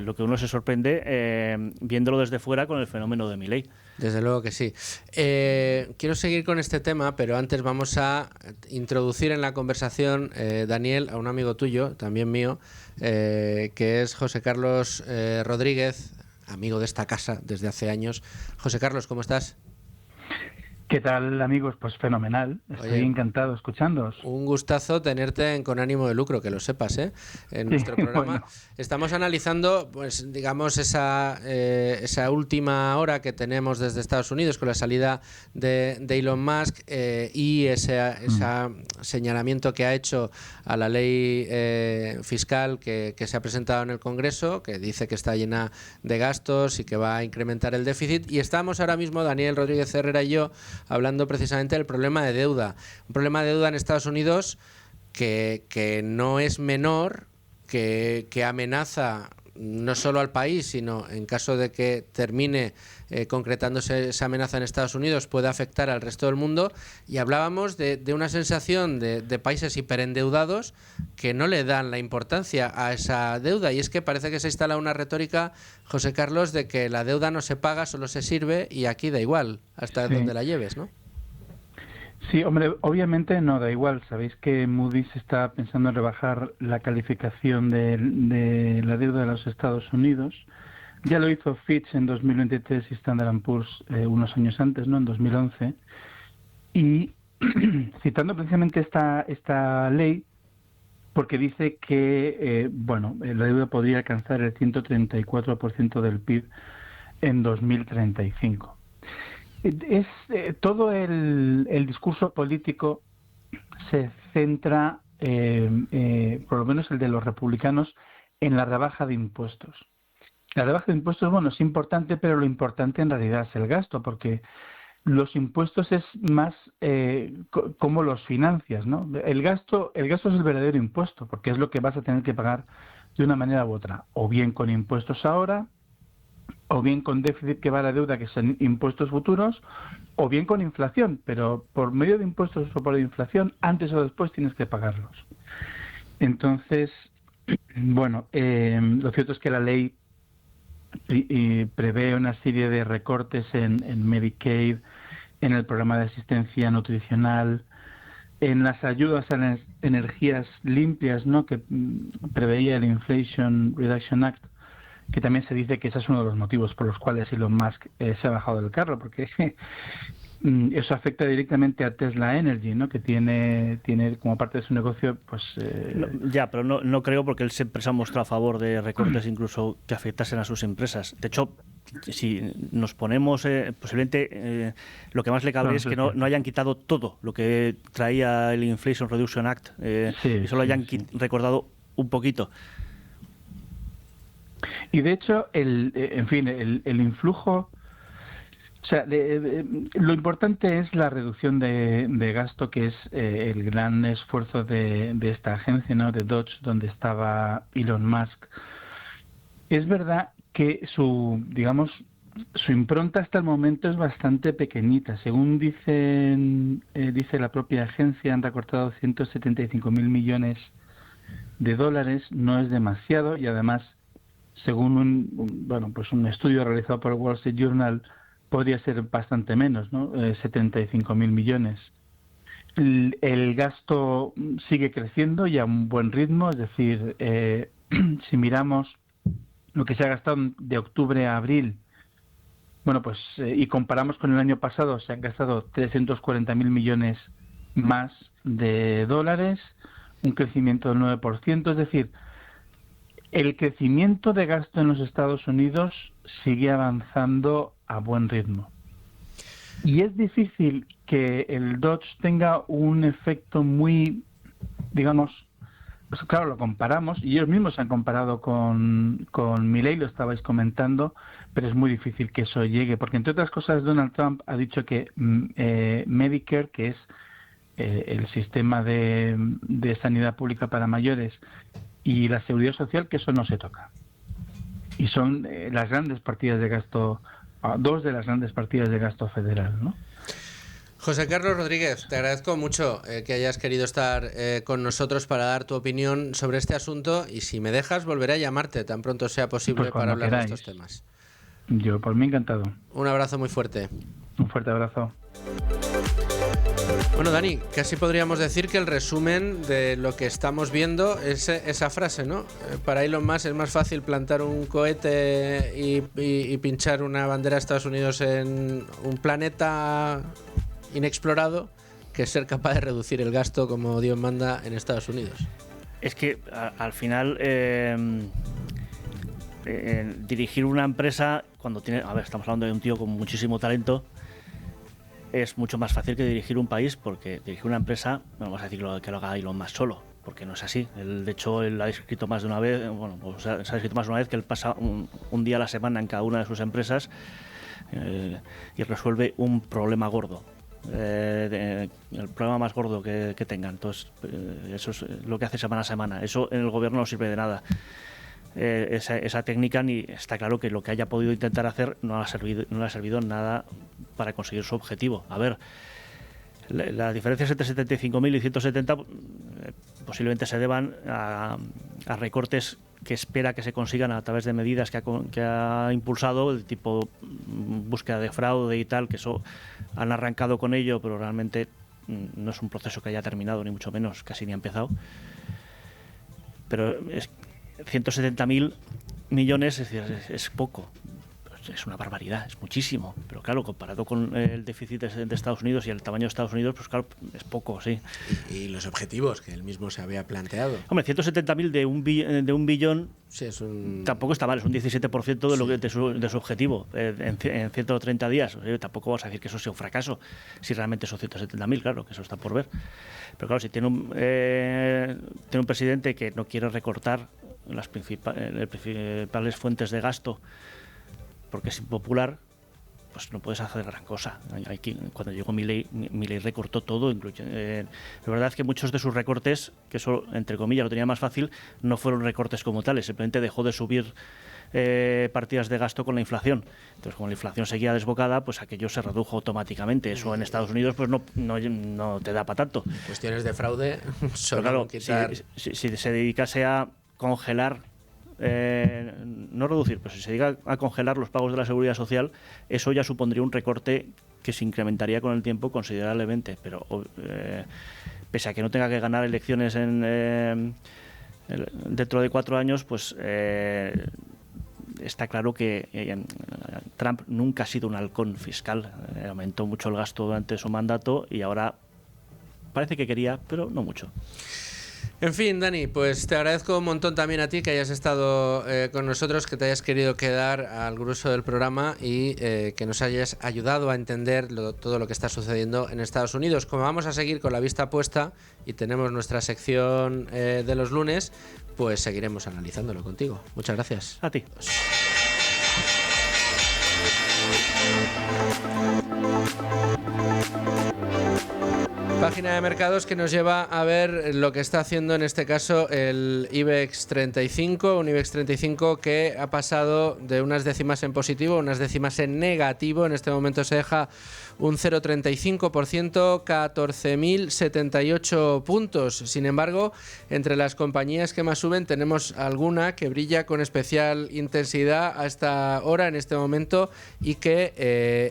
lo que uno se sorprende viéndolo desde fuera con el fenómeno de Milei. Desde luego que sí. Quiero seguir con este tema, pero antes vamos a introducir en la conversación, Daniel, a un amigo tuyo, también mío, que es José Carlos Rodríguez, amigo de esta casa desde hace años. José Carlos, ¿cómo estás? ¿Qué tal, amigos? Pues fenomenal. Estoy encantado escuchándoos. Un gustazo tenerte en Con Ánimo de Lucro, que lo sepas, ¿eh? En nuestro programa. Bueno. Estamos analizando, pues, digamos, esa última hora que tenemos desde Estados Unidos con la salida de Elon Musk y ese señalamiento que ha hecho a la ley fiscal que se ha presentado en el Congreso, que dice que está llena de gastos y que va a incrementar el déficit. Y estamos ahora mismo, Daniel Rodríguez Herrera y yo, hablando precisamente del problema de deuda. Un problema de deuda en Estados Unidos que no es menor, que amenaza no solo al país, sino en caso de que termine concretándose esa amenaza en Estados Unidos, puede afectar al resto del mundo. Y hablábamos de una sensación de países hiperendeudados que no le dan la importancia a esa deuda. Y es que parece que se instala una retórica, José Carlos, de que la deuda no se paga, solo se sirve, y aquí da igual hasta donde la lleves, ¿no? Sí, hombre, obviamente no da igual. Sabéis que Moody's está pensando en rebajar la calificación de la deuda de los Estados Unidos. Ya lo hizo Fitch en 2023 y Standard & Poor's unos años antes, ¿no? En 2011. Y citando precisamente esta ley, porque dice que la deuda podría alcanzar el 134% del PIB en 2035. Todo el discurso político se centra, por lo menos el de los republicanos, en la rebaja de impuestos. La rebaja de impuestos, es importante, pero lo importante en realidad es el gasto, porque los impuestos es más cómo los financias, ¿no? El gasto es el verdadero impuesto, porque es lo que vas a tener que pagar de una manera u otra, o bien con impuestos ahora, o bien con déficit que va a la deuda, que son impuestos futuros, o bien con inflación, pero por medio de impuestos o por inflación, antes o después tienes que pagarlos. Entonces, lo cierto es que la ley prevé una serie de recortes en Medicaid, en el programa de asistencia nutricional, en las ayudas a las energías limpias, ¿no?, que preveía el Inflation Reduction Act, que también se dice que ese es uno de los motivos por los cuales Elon Musk se ha bajado del carro, porque eso afecta directamente a Tesla Energy, ¿no? Que tiene como parte de su negocio, pues... pero no creo, porque él siempre se ha mostrado a favor de recortes incluso que afectasen a sus empresas. De hecho, si nos ponemos, posiblemente lo que más le cabría es que no hayan quitado todo lo que traía el Inflation Reduction Act, y solo hayan recordado un poquito. Y de hecho, el influjo... O sea, lo importante es la reducción de gasto, que es el gran esfuerzo de esta agencia, ¿no? De Dodge, donde estaba Elon Musk. Es verdad que su impronta hasta el momento es bastante pequeñita. Según dice la propia agencia, han recortado 175.000 millones de dólares. No es demasiado, y además, según un estudio realizado por el Wall Street Journal, podría ser bastante menos, ¿no? 75.000 millones. El gasto sigue creciendo y a un buen ritmo, es decir, si miramos lo que se ha gastado de octubre a abril, y comparamos con el año pasado, se han gastado 340.000 millones más de dólares, un crecimiento del 9%, es decir, el crecimiento de gasto en los Estados Unidos sigue avanzando a buen ritmo. Y es difícil que el Dodge tenga un efecto muy, pues claro, lo comparamos, y ellos mismos se han comparado con Milei, lo estabais comentando, pero es muy difícil que eso llegue, porque entre otras cosas Donald Trump ha dicho que Medicare, que es el sistema de sanidad pública para mayores, y la seguridad social, que eso no se toca. Y son las grandes partidas de gasto, dos de las grandes partidas de gasto federal, ¿no? José Carlos Rodríguez, te agradezco mucho que hayas querido estar con nosotros para dar tu opinión sobre este asunto, y si me dejas volveré a llamarte tan pronto sea posible Pues para hablar queráis. de estos temas. Yo, por mí, encantado. Un abrazo muy fuerte. Un fuerte abrazo. Bueno, Dani, casi podríamos decir que el resumen de lo que estamos viendo es esa frase, ¿no? Para Elon Musk es más fácil plantar un cohete y pinchar una bandera de Estados Unidos en un planeta inexplorado que ser capaz de reducir el gasto como Dios manda en Estados Unidos. Es que al final dirigir una empresa cuando tiene... A ver, estamos hablando de un tío con muchísimo talento. Es mucho más fácil que dirigir un país, porque dirigir una empresa, no vamos a decir que lo haga Elon Musk solo, porque no es así. De hecho, él ha escrito más de una vez, se ha escrito más de una vez que él pasa un día a la semana en cada una de sus empresas y resuelve un problema gordo. El problema más gordo que tengan. Entonces, eso es lo que hace semana a semana. Eso en el gobierno no sirve de nada. Esa técnica, ni está claro que lo que haya podido intentar hacer no le ha servido nada para conseguir su objetivo. A ver, las diferencias entre 75.000 y 170 posiblemente se deban a recortes que espera que se consigan a través de medidas que ha impulsado, el tipo búsqueda de fraude y tal, que eso han arrancado con ello, pero realmente no es un proceso que haya terminado, ni mucho menos, casi ni ha empezado. Pero 170.000 millones es poco, es una barbaridad, es muchísimo, pero claro, comparado con el déficit de Estados Unidos y el tamaño de Estados Unidos, pues claro, es poco, sí. Y los objetivos que él mismo se había planteado. Hombre, 170.000 de un billón sí, tampoco está mal, es un 17% de su objetivo en 130 días. O sea, tampoco vas a decir que eso sea un fracaso, si realmente son 170.000, claro, que eso está por ver. Pero claro, si tiene un presidente que no quiere recortar las principales fuentes de gasto porque es impopular, pues no puedes hacer gran cosa. Cuando llegó Milei recortó todo. La verdad es que muchos de sus recortes, que eso, entre comillas, lo tenía más fácil, no fueron recortes como tales, simplemente dejó de subir partidas de gasto con la inflación. Entonces, como la inflación seguía desbocada, pues aquello se redujo automáticamente. Eso en Estados Unidos pues no te da para tanto. Cuestiones de fraude, pero claro, si se dedicase a congelar, no reducir, pero si se llega a congelar los pagos de la seguridad social, eso ya supondría un recorte que se incrementaría con el tiempo considerablemente, pero pese a que no tenga que ganar elecciones dentro de 4 años, pues está claro que Trump nunca ha sido un halcón fiscal. Aumentó mucho el gasto durante su mandato y ahora parece que quería, pero no mucho. En fin, Dani, pues te agradezco un montón también a ti que hayas estado con nosotros, que te hayas querido quedar al grueso del programa y que nos hayas ayudado a entender todo lo que está sucediendo en Estados Unidos. Como vamos a seguir con la vista puesta y tenemos nuestra sección de los lunes, pues seguiremos analizándolo contigo. Muchas gracias. A ti. Página de mercados que nos lleva a ver lo que está haciendo en este caso el IBEX 35, un IBEX 35 que ha pasado de unas décimas en positivo a unas décimas en negativo. En este momento se deja un 0,35%, 14.078 puntos. Sin embargo, entre las compañías que más suben tenemos alguna que brilla con especial intensidad a esta hora, en este momento, y que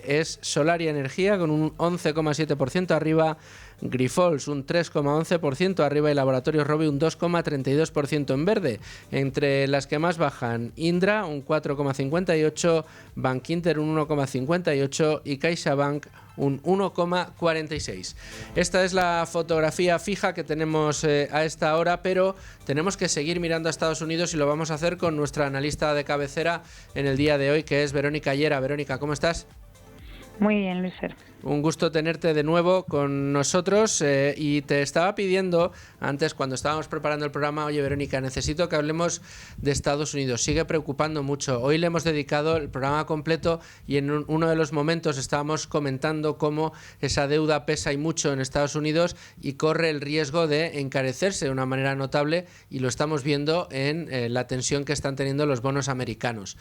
es Solaria Energía con un 11,7% arriba, Grifols un 3,11% arriba y Laboratorios Rovi un 2,32% en verde. Entre las que más bajan, Indra un 4,58%, Bankinter un 1,58% y CaixaBank un 1,46%. Esta es la fotografía fija que tenemos a esta hora, pero tenemos que seguir mirando a Estados Unidos y lo vamos a hacer con nuestra analista de cabecera en el día de hoy, que es Verónica Llera. Verónica, ¿cómo estás? Muy bien, Luis Fer. Un gusto tenerte de nuevo con nosotros y te estaba pidiendo antes, cuando estábamos preparando el programa, oye Verónica, necesito que hablemos de Estados Unidos, sigue preocupando mucho. Hoy le hemos dedicado el programa completo y en uno de los momentos estábamos comentando cómo esa deuda pesa y mucho en Estados Unidos y corre el riesgo de encarecerse de una manera notable, y lo estamos viendo en la tensión que están teniendo los bonos americanos.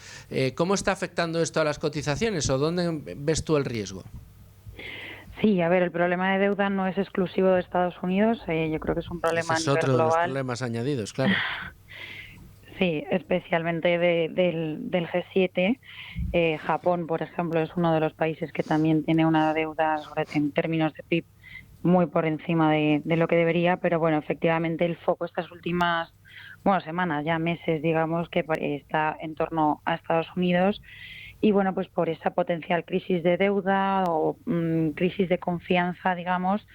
¿Cómo está afectando esto a las cotizaciones o dónde ves tú el riesgo? Sí, a ver, el problema de deuda no es exclusivo de Estados Unidos, yo creo que es un problema Ese es a nivel otro de los global. problemas añadidos, claro. Sí, especialmente del G7. Japón, por ejemplo, es uno de los países que también tiene una deuda en términos de PIB muy por encima de lo que debería, pero bueno, efectivamente el foco estas últimas semanas, ya meses, digamos, que está en torno a Estados Unidos. Y bueno, pues por esa potencial crisis de deuda o crisis de confianza, digamos,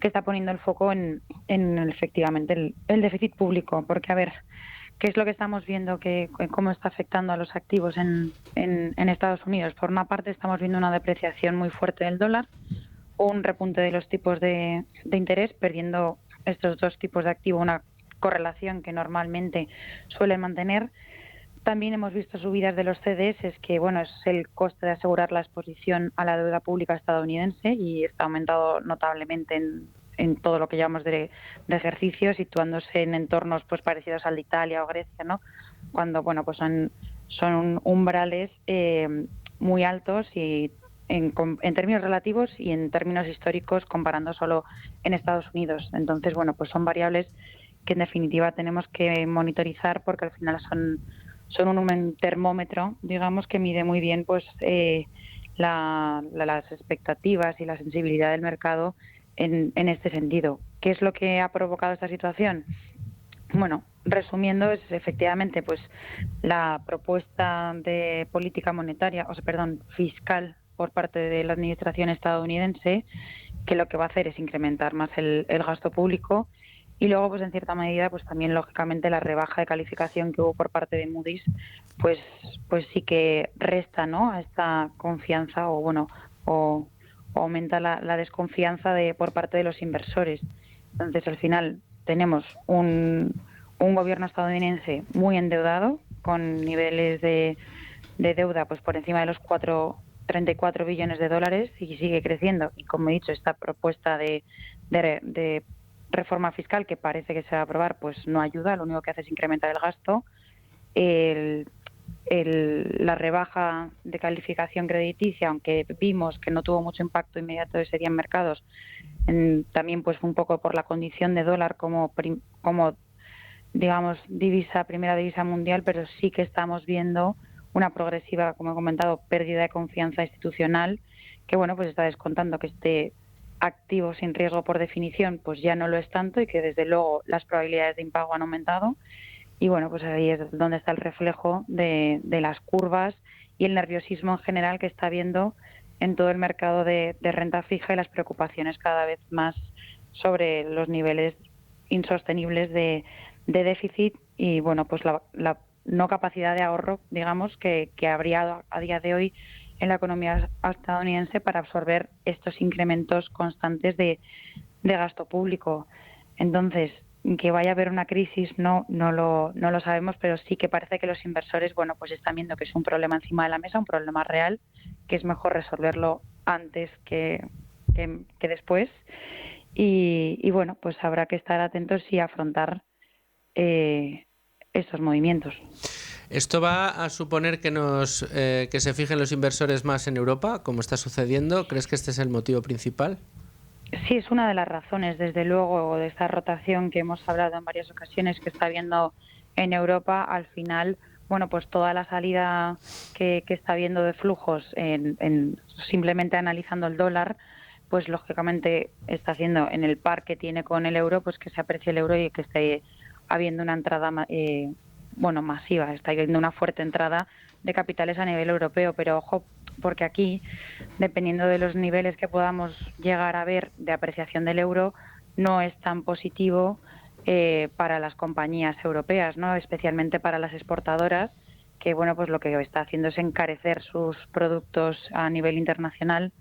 que está poniendo el foco en efectivamente el déficit público. Porque, a ver, ¿qué es lo que estamos viendo? ¿Cómo está afectando a los activos en Estados Unidos? Por una parte, estamos viendo una depreciación muy fuerte del dólar, un repunte de los tipos de interés, perdiendo estos dos tipos de activo una correlación que normalmente suelen mantener. También hemos visto subidas de los CDS, que bueno, es el coste de asegurar la exposición a la deuda pública estadounidense, y está aumentado notablemente en todo lo que llamamos de ejercicio, situándose en entornos pues parecidos al de Italia o Grecia, ¿no? Cuando bueno, pues son umbrales muy altos y en términos relativos y en términos históricos, comparando solo en Estados Unidos. Entonces, bueno, pues son variables que en definitiva tenemos que monitorizar, porque al final son un termómetro, digamos, que mide muy bien pues las expectativas y la sensibilidad del mercado en este sentido. ¿Qué es lo que ha provocado esta situación? Bueno, resumiendo, es efectivamente pues la propuesta de política monetaria, fiscal por parte de la administración estadounidense, que lo que va a hacer es incrementar más el gasto público. Y luego, pues en cierta medida, pues también lógicamente la rebaja de calificación que hubo por parte de Moody's, pues sí que resta, ¿no?, a esta confianza o aumenta la desconfianza por parte de los inversores. Entonces, al final tenemos un gobierno estadounidense muy endeudado, con niveles de deuda pues por encima de los 34 billones de dólares, y sigue creciendo. Y como he dicho, esta propuesta de reforma fiscal que parece que se va a aprobar, pues no ayuda, lo único que hace es incrementar el gasto. La rebaja de calificación crediticia, aunque vimos que no tuvo mucho impacto inmediato ese día en mercados, también pues un poco por la condición de dólar como digamos primera divisa mundial, pero sí que estamos viendo una progresiva, como he comentado, pérdida de confianza institucional, que bueno, pues está descontando que este activo sin riesgo por definición pues ya no lo es tanto, y que desde luego las probabilidades de impago han aumentado. bueno, pues ahí es donde está el reflejo de las curvas y el nerviosismo en general que está habiendo en todo el mercado de renta fija y las preocupaciones cada vez más sobre los niveles insostenibles de déficit y, bueno, pues la no capacidad de ahorro, digamos, que habría a día de hoy en la economía estadounidense para absorber estos incrementos constantes de gasto público. Entonces, que vaya a haber una crisis no lo sabemos, pero sí que parece que los inversores, bueno, pues están viendo que es un problema encima de la mesa, un problema real, que es mejor resolverlo antes que después. Y bueno, pues habrá que estar atentos y afrontar estos movimientos. ¿Esto va a suponer que se fijen los inversores más en Europa, como está sucediendo? ¿Crees que este es el motivo principal? Sí, es una de las razones, desde luego, de esta rotación que hemos hablado en varias ocasiones que está habiendo en Europa. Al final, bueno, pues toda la salida que está habiendo de flujos simplemente analizando el dólar, pues lógicamente está haciendo en el par que tiene con el euro, pues que se aprecie el euro y que esté habiendo una entrada masiva, está habiendo una fuerte entrada de capitales a nivel europeo, pero ojo, porque aquí, dependiendo de los niveles que podamos llegar a ver de apreciación del euro, no es tan positivo para las compañías europeas, ¿no? Especialmente para las exportadoras, que bueno, pues lo que está haciendo es encarecer sus productos a nivel internacional.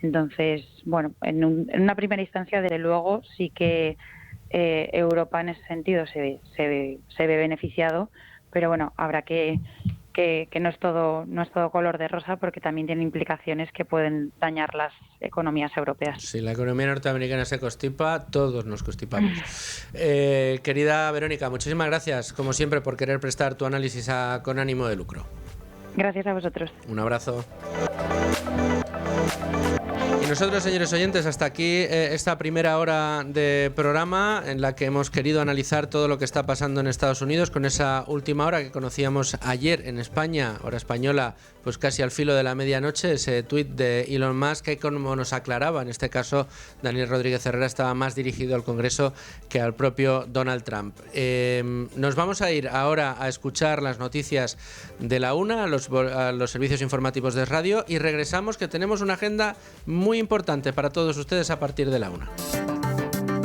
Entonces, bueno, en una primera instancia, desde luego, sí que Europa en ese sentido se ve beneficiado, pero bueno, habrá que no es todo color de rosa, porque también tiene implicaciones que pueden dañar las economías europeas. Si la economía norteamericana se constipa, todos nos constipamos. Querida Verónica, muchísimas gracias, como siempre, por querer prestar tu análisis con ánimo de lucro. Gracias a vosotros. Un abrazo. Y nosotros, señores oyentes, hasta aquí esta primera hora de programa en la que hemos querido analizar todo lo que está pasando en Estados Unidos, con esa última hora que conocíamos ayer en España, hora española, pues casi al filo de la medianoche, ese tuit de Elon Musk, que, como nos aclaraba, en este caso Daniel Rodríguez Herrera, estaba más dirigido al Congreso que al propio Donald Trump. Nos vamos a ir ahora a escuchar las noticias de la una, a los servicios informativos de radio, y regresamos, que tenemos una agenda muy importante para todos ustedes a partir de la una.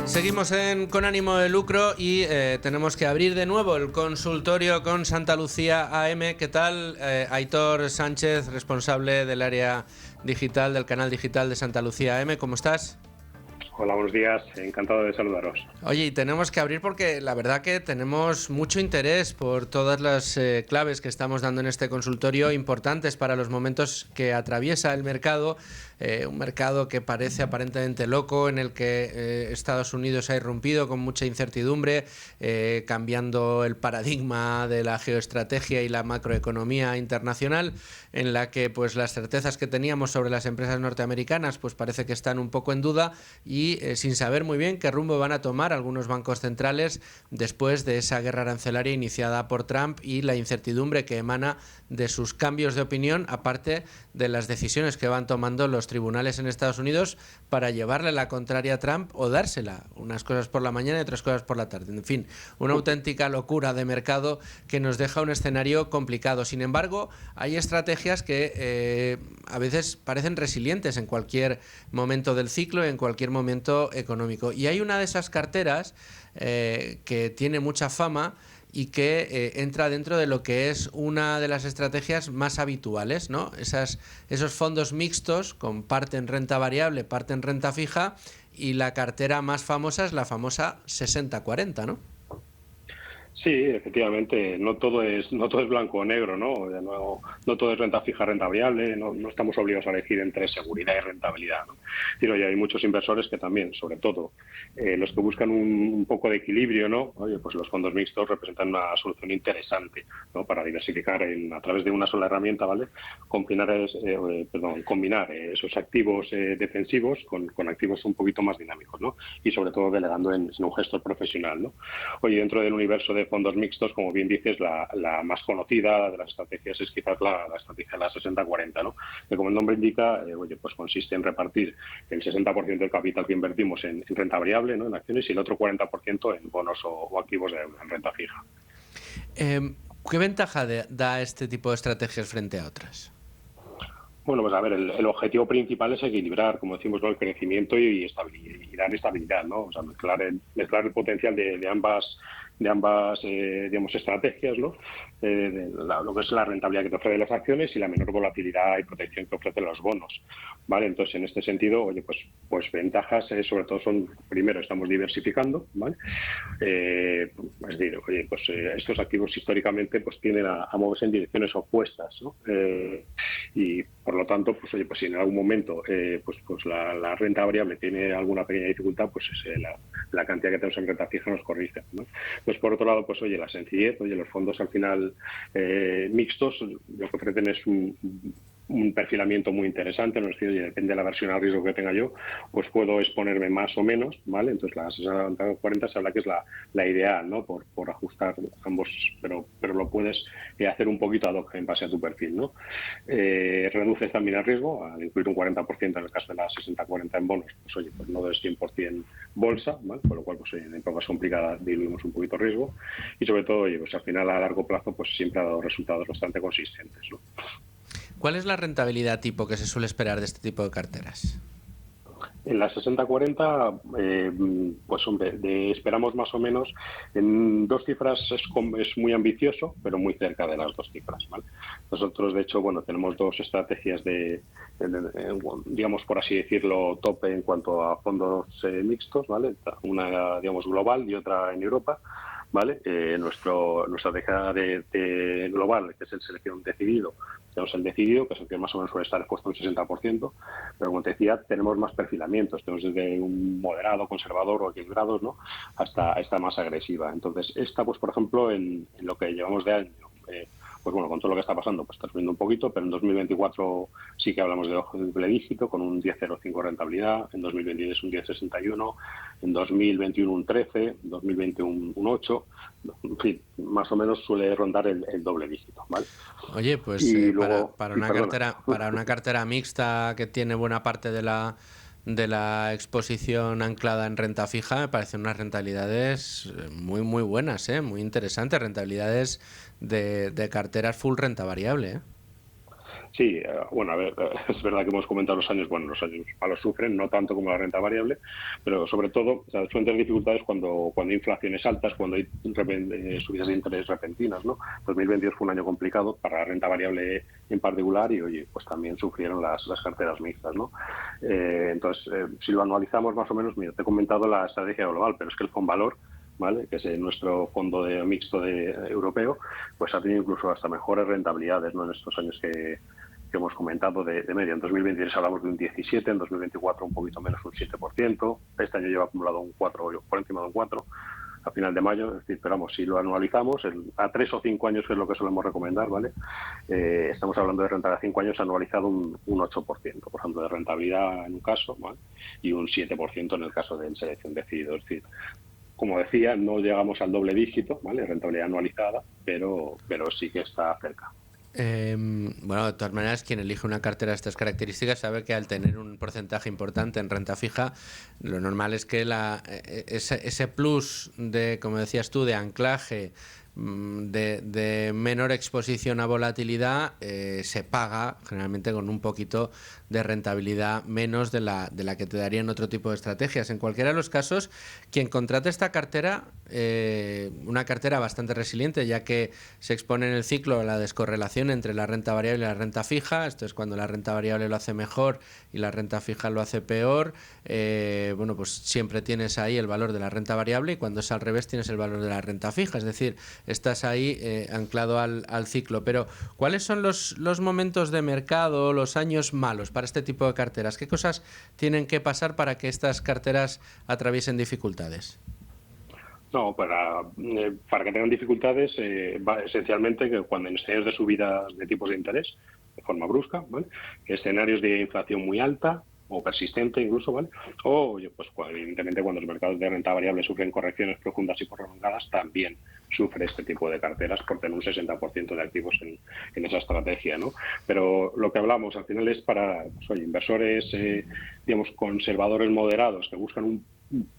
Seguimos con ánimo de lucro y tenemos que abrir de nuevo el consultorio con Santa Lucía AM. ¿Qué tal? Aitor Sánchez, responsable del área digital, del canal digital de Santa Lucía AM. ¿Cómo estás? Hola, buenos días. Encantado de saludaros. Oye, y tenemos que abrir porque la verdad que tenemos mucho interés por todas las claves que estamos dando en este consultorio, importantes para los momentos que atraviesa el mercado. Un mercado que parece aparentemente loco, en el que Estados Unidos ha irrumpido con mucha incertidumbre, cambiando el paradigma de la geoestrategia y la macroeconomía internacional, en la que pues las certezas que teníamos sobre las empresas norteamericanas pues parece que están un poco en duda, y sin saber muy bien qué rumbo van a tomar algunos bancos centrales después de esa guerra arancelaria iniciada por Trump y la incertidumbre que emana de sus cambios de opinión, aparte de las decisiones que van tomando los tribunales en Estados Unidos para llevarle la contraria a Trump o dársela, unas cosas por la mañana y otras cosas por la tarde. En fin, una auténtica locura de mercado que nos deja un escenario complicado. Sin embargo, hay estrategias que a veces parecen resilientes en cualquier momento del ciclo, en cualquier momento económico. Y hay una de esas carteras que tiene mucha fama y que entra dentro de lo que es una de las estrategias más habituales, ¿no? Esos fondos mixtos con parte en renta variable, parte en renta fija, y la cartera más famosa es la famosa 60-40, ¿no? Sí, efectivamente, no todo es blanco o negro, ¿no? No todo es renta fija, renta variable, no estamos obligados a elegir entre seguridad y rentabilidad, ¿no? Y hay muchos inversores que también, sobre todo, los que buscan un poco de equilibrio, ¿no? Oye, pues los fondos mixtos representan una solución interesante, ¿no? Para diversificar a través de una sola herramienta, ¿vale? Combinar esos activos defensivos con activos un poquito más dinámicos, ¿no? Y sobre todo delegando en un gestor profesional, ¿no? Oye, dentro del universo de fondos mixtos, como bien dices, la más conocida de las estrategias es quizás la estrategia de la 60-40, ¿no? Que, como el nombre indica, pues consiste en repartir el 60% del capital que invertimos en renta variable, ¿no? En acciones, y el otro 40% en bonos o activos en renta fija. ¿Qué ventaja da este tipo de estrategias frente a otras? Bueno, pues a ver, el objetivo principal es equilibrar, como decimos, ¿no?, el crecimiento y dar estabilidad, ¿no? O sea, mezclar el potencial de ambas digamos, estrategias, ¿no? Lo que es la rentabilidad que te ofrecen las acciones y la menor volatilidad y protección que ofrecen los bonos, ¿vale? Entonces, en este sentido, oye, pues ventajas sobre todo son, primero, estamos diversificando, ¿vale? Es decir, oye, pues estos activos históricamente pues tienden a moverse en direcciones opuestas, ¿no? Y por lo tanto, pues oye, pues si en algún momento pues la renta variable tiene alguna pequeña dificultad, pues la cantidad que tenemos en renta fija nos corrige, ¿no? Pues por otro lado, pues oye, la sencillez, oye, los fondos al final mixtos lo que ofrecen es un perfilamiento muy interesante, no es decir, oye, depende de la versión al riesgo que tenga yo, pues puedo exponerme más o menos, ¿vale? Entonces la 60-40 se habla que es la ideal, ¿no? Por ajustar ambos, pero lo puedes hacer un poquito ad hoc en base a tu perfil, ¿no? Reduces también el riesgo, al incluir un 40% en el caso de la 60-40 en bonos, pues oye, pues no es 100% bolsa, ¿vale? Con lo cual, pues oye, en épocas complicadas diluimos un poquito riesgo y sobre todo, oye, pues al final a largo plazo pues siempre ha dado resultados bastante consistentes, ¿no? ¿Cuál es la rentabilidad tipo que se suele esperar de este tipo de carteras? En la 60-40, pues hombre, esperamos más o menos en 2 cifras, es muy ambicioso, pero muy cerca de las 2 cifras, ¿vale? Nosotros, de hecho, bueno, tenemos 2 estrategias digamos, por así decirlo, tope en cuanto a fondos mixtos, ¿vale? Una, digamos, global y otra en Europa, ¿vale? Nuestra estrategia de global, que es el selección decidido, tenemos el decidido, que es el que más o menos suele estar expuesto un 60%, pero como te decía, tenemos más perfilamientos, tenemos desde un moderado, conservador o equilibrados, ¿no?, hasta esta más agresiva. Entonces, esta, pues por ejemplo, en lo que llevamos de año, pues bueno, con todo lo que está pasando, pues está subiendo un poquito, pero en 2024 sí que hablamos de doble dígito, con un 10,05 rentabilidad, en 2023 un 10,61, en 2021 un 13, en 2021 un 8, en fin, más o menos suele rondar el doble dígito, ¿vale? Oye, pues luego, para una cartera mixta que tiene buena parte de la exposición anclada en renta fija, me parecen unas rentabilidades muy muy buenas, muy interesantes, rentabilidades de carteras full renta variable. Sí, bueno, a ver, es verdad que hemos comentado los años malos sufren, no tanto como la renta variable, pero sobre todo, o sea, suelen tener dificultades cuando hay inflaciones altas, cuando hay subidas de interés repentinas, ¿no? 2022 fue un año complicado para la renta variable en particular y, oye, pues también sufrieron las carteras mixtas, ¿no? Entonces, si lo anualizamos más o menos, mira, te he comentado la estrategia global, pero es que el Fondvalor, ¿vale?, que es nuestro fondo mixto europeo, pues ha tenido incluso hasta mejores rentabilidades, ¿no?, en estos años que hemos comentado de media. En 2023 hablamos de un 17, en 2024 un poquito menos, un 7%. Este año lleva acumulado un 4, por encima de un 4 a final de mayo. Es decir, esperamos, si lo anualizamos, a 3 o 5 años, que es lo que solemos recomendar, ¿vale? Estamos hablando de rentabilidad a 5 años anualizado un 8%, por ejemplo, de rentabilidad en un caso, ¿vale?, y un 7% en el caso de selección decidido. Es decir, como decía, no llegamos al doble dígito, ¿vale?, rentabilidad anualizada, pero sí que está cerca. Bueno, de todas maneras, quien elige una cartera de estas características sabe que al tener un porcentaje importante en renta fija, lo normal es que ese plus de, como decías tú, de anclaje, de menor exposición a volatilidad, se paga generalmente con un poquito de rentabilidad menos de la que te darían otro tipo de estrategias. En cualquiera de los casos, quien contrate esta cartera, una cartera bastante resiliente, ya que se expone en el ciclo a la descorrelación entre la renta variable y la renta fija. Esto es cuando la renta variable lo hace mejor y la renta fija lo hace peor. Bueno, pues siempre tienes ahí el valor de la renta variable, y cuando es al revés tienes el valor de la renta fija. Es decir, estás ahí anclado al ciclo. Pero, ¿cuáles son los momentos de mercado, los años malos para este tipo de carteras? ¿Qué cosas tienen que pasar para que estas carteras atraviesen dificultades? No, para que tengan dificultades, va esencialmente que cuando en escenarios de subidas de tipos de interés, de forma brusca, ¿vale?, escenarios de inflación muy alta o persistente incluso, ¿vale?, o pues evidentemente cuando los mercados de renta variable sufren correcciones profundas y prolongadas, también sufre este tipo de carteras por tener un 60% de activos en esa estrategia, ¿no? Pero lo que hablamos al final es para, pues, inversores, digamos, conservadores moderados que buscan un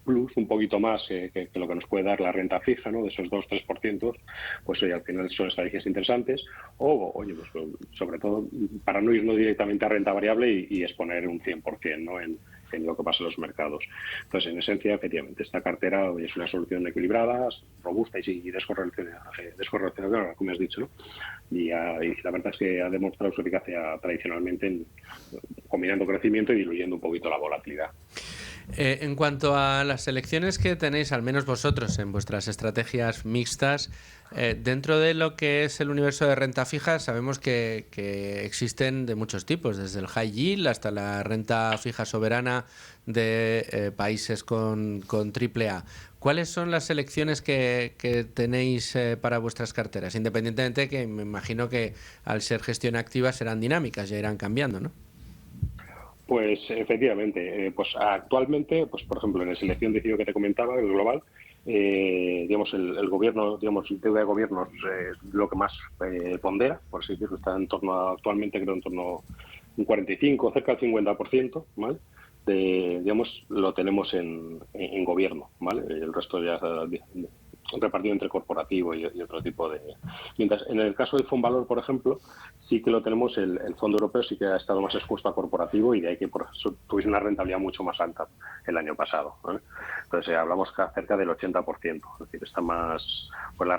plus un poquito más que lo que nos puede dar la renta fija, ¿no? De esos 2-3%, pues al final son estrategias interesantes. O, oye, pues sobre todo para no irnos directamente a renta variable y exponer un 100%, ¿no? en lo que pasa en los mercados. Entonces, en esencia, efectivamente, esta cartera es una solución equilibrada, robusta y descorrelacionada, como has dicho, ¿no? Y la verdad es que ha demostrado su eficacia tradicionalmente combinando crecimiento y diluyendo un poquito la volatilidad. En cuanto a las selecciones que tenéis, al menos vosotros, en vuestras estrategias mixtas, dentro de lo que es el universo de renta fija, sabemos que existen de muchos tipos, desde el high yield hasta la renta fija soberana de países con AAA. ¿Cuáles son las selecciones que tenéis para vuestras carteras? Independientemente que me imagino que al ser gestión activa serán dinámicas, ya irán cambiando, ¿no? Pues efectivamente, pues actualmente, pues por ejemplo, en la selección de que te comentaba, el global, digamos el gobierno, digamos el deuda de gobiernos, lo que más pondera, por así decirlo, está en torno a, actualmente creo en torno a un 45, cerca del 50%, ¿vale? Digamos, lo tenemos en gobierno, ¿vale? El resto ya repartido entre corporativo y otro tipo de... Mientras en el caso del Fondvalor, por ejemplo, sí que lo tenemos, el Fondo Europeo sí que ha estado más expuesto a corporativo y de ahí que por eso tuviese una rentabilidad mucho más alta el año pasado, ¿eh? Entonces hablamos cerca del 80%, es decir, está más... Pues la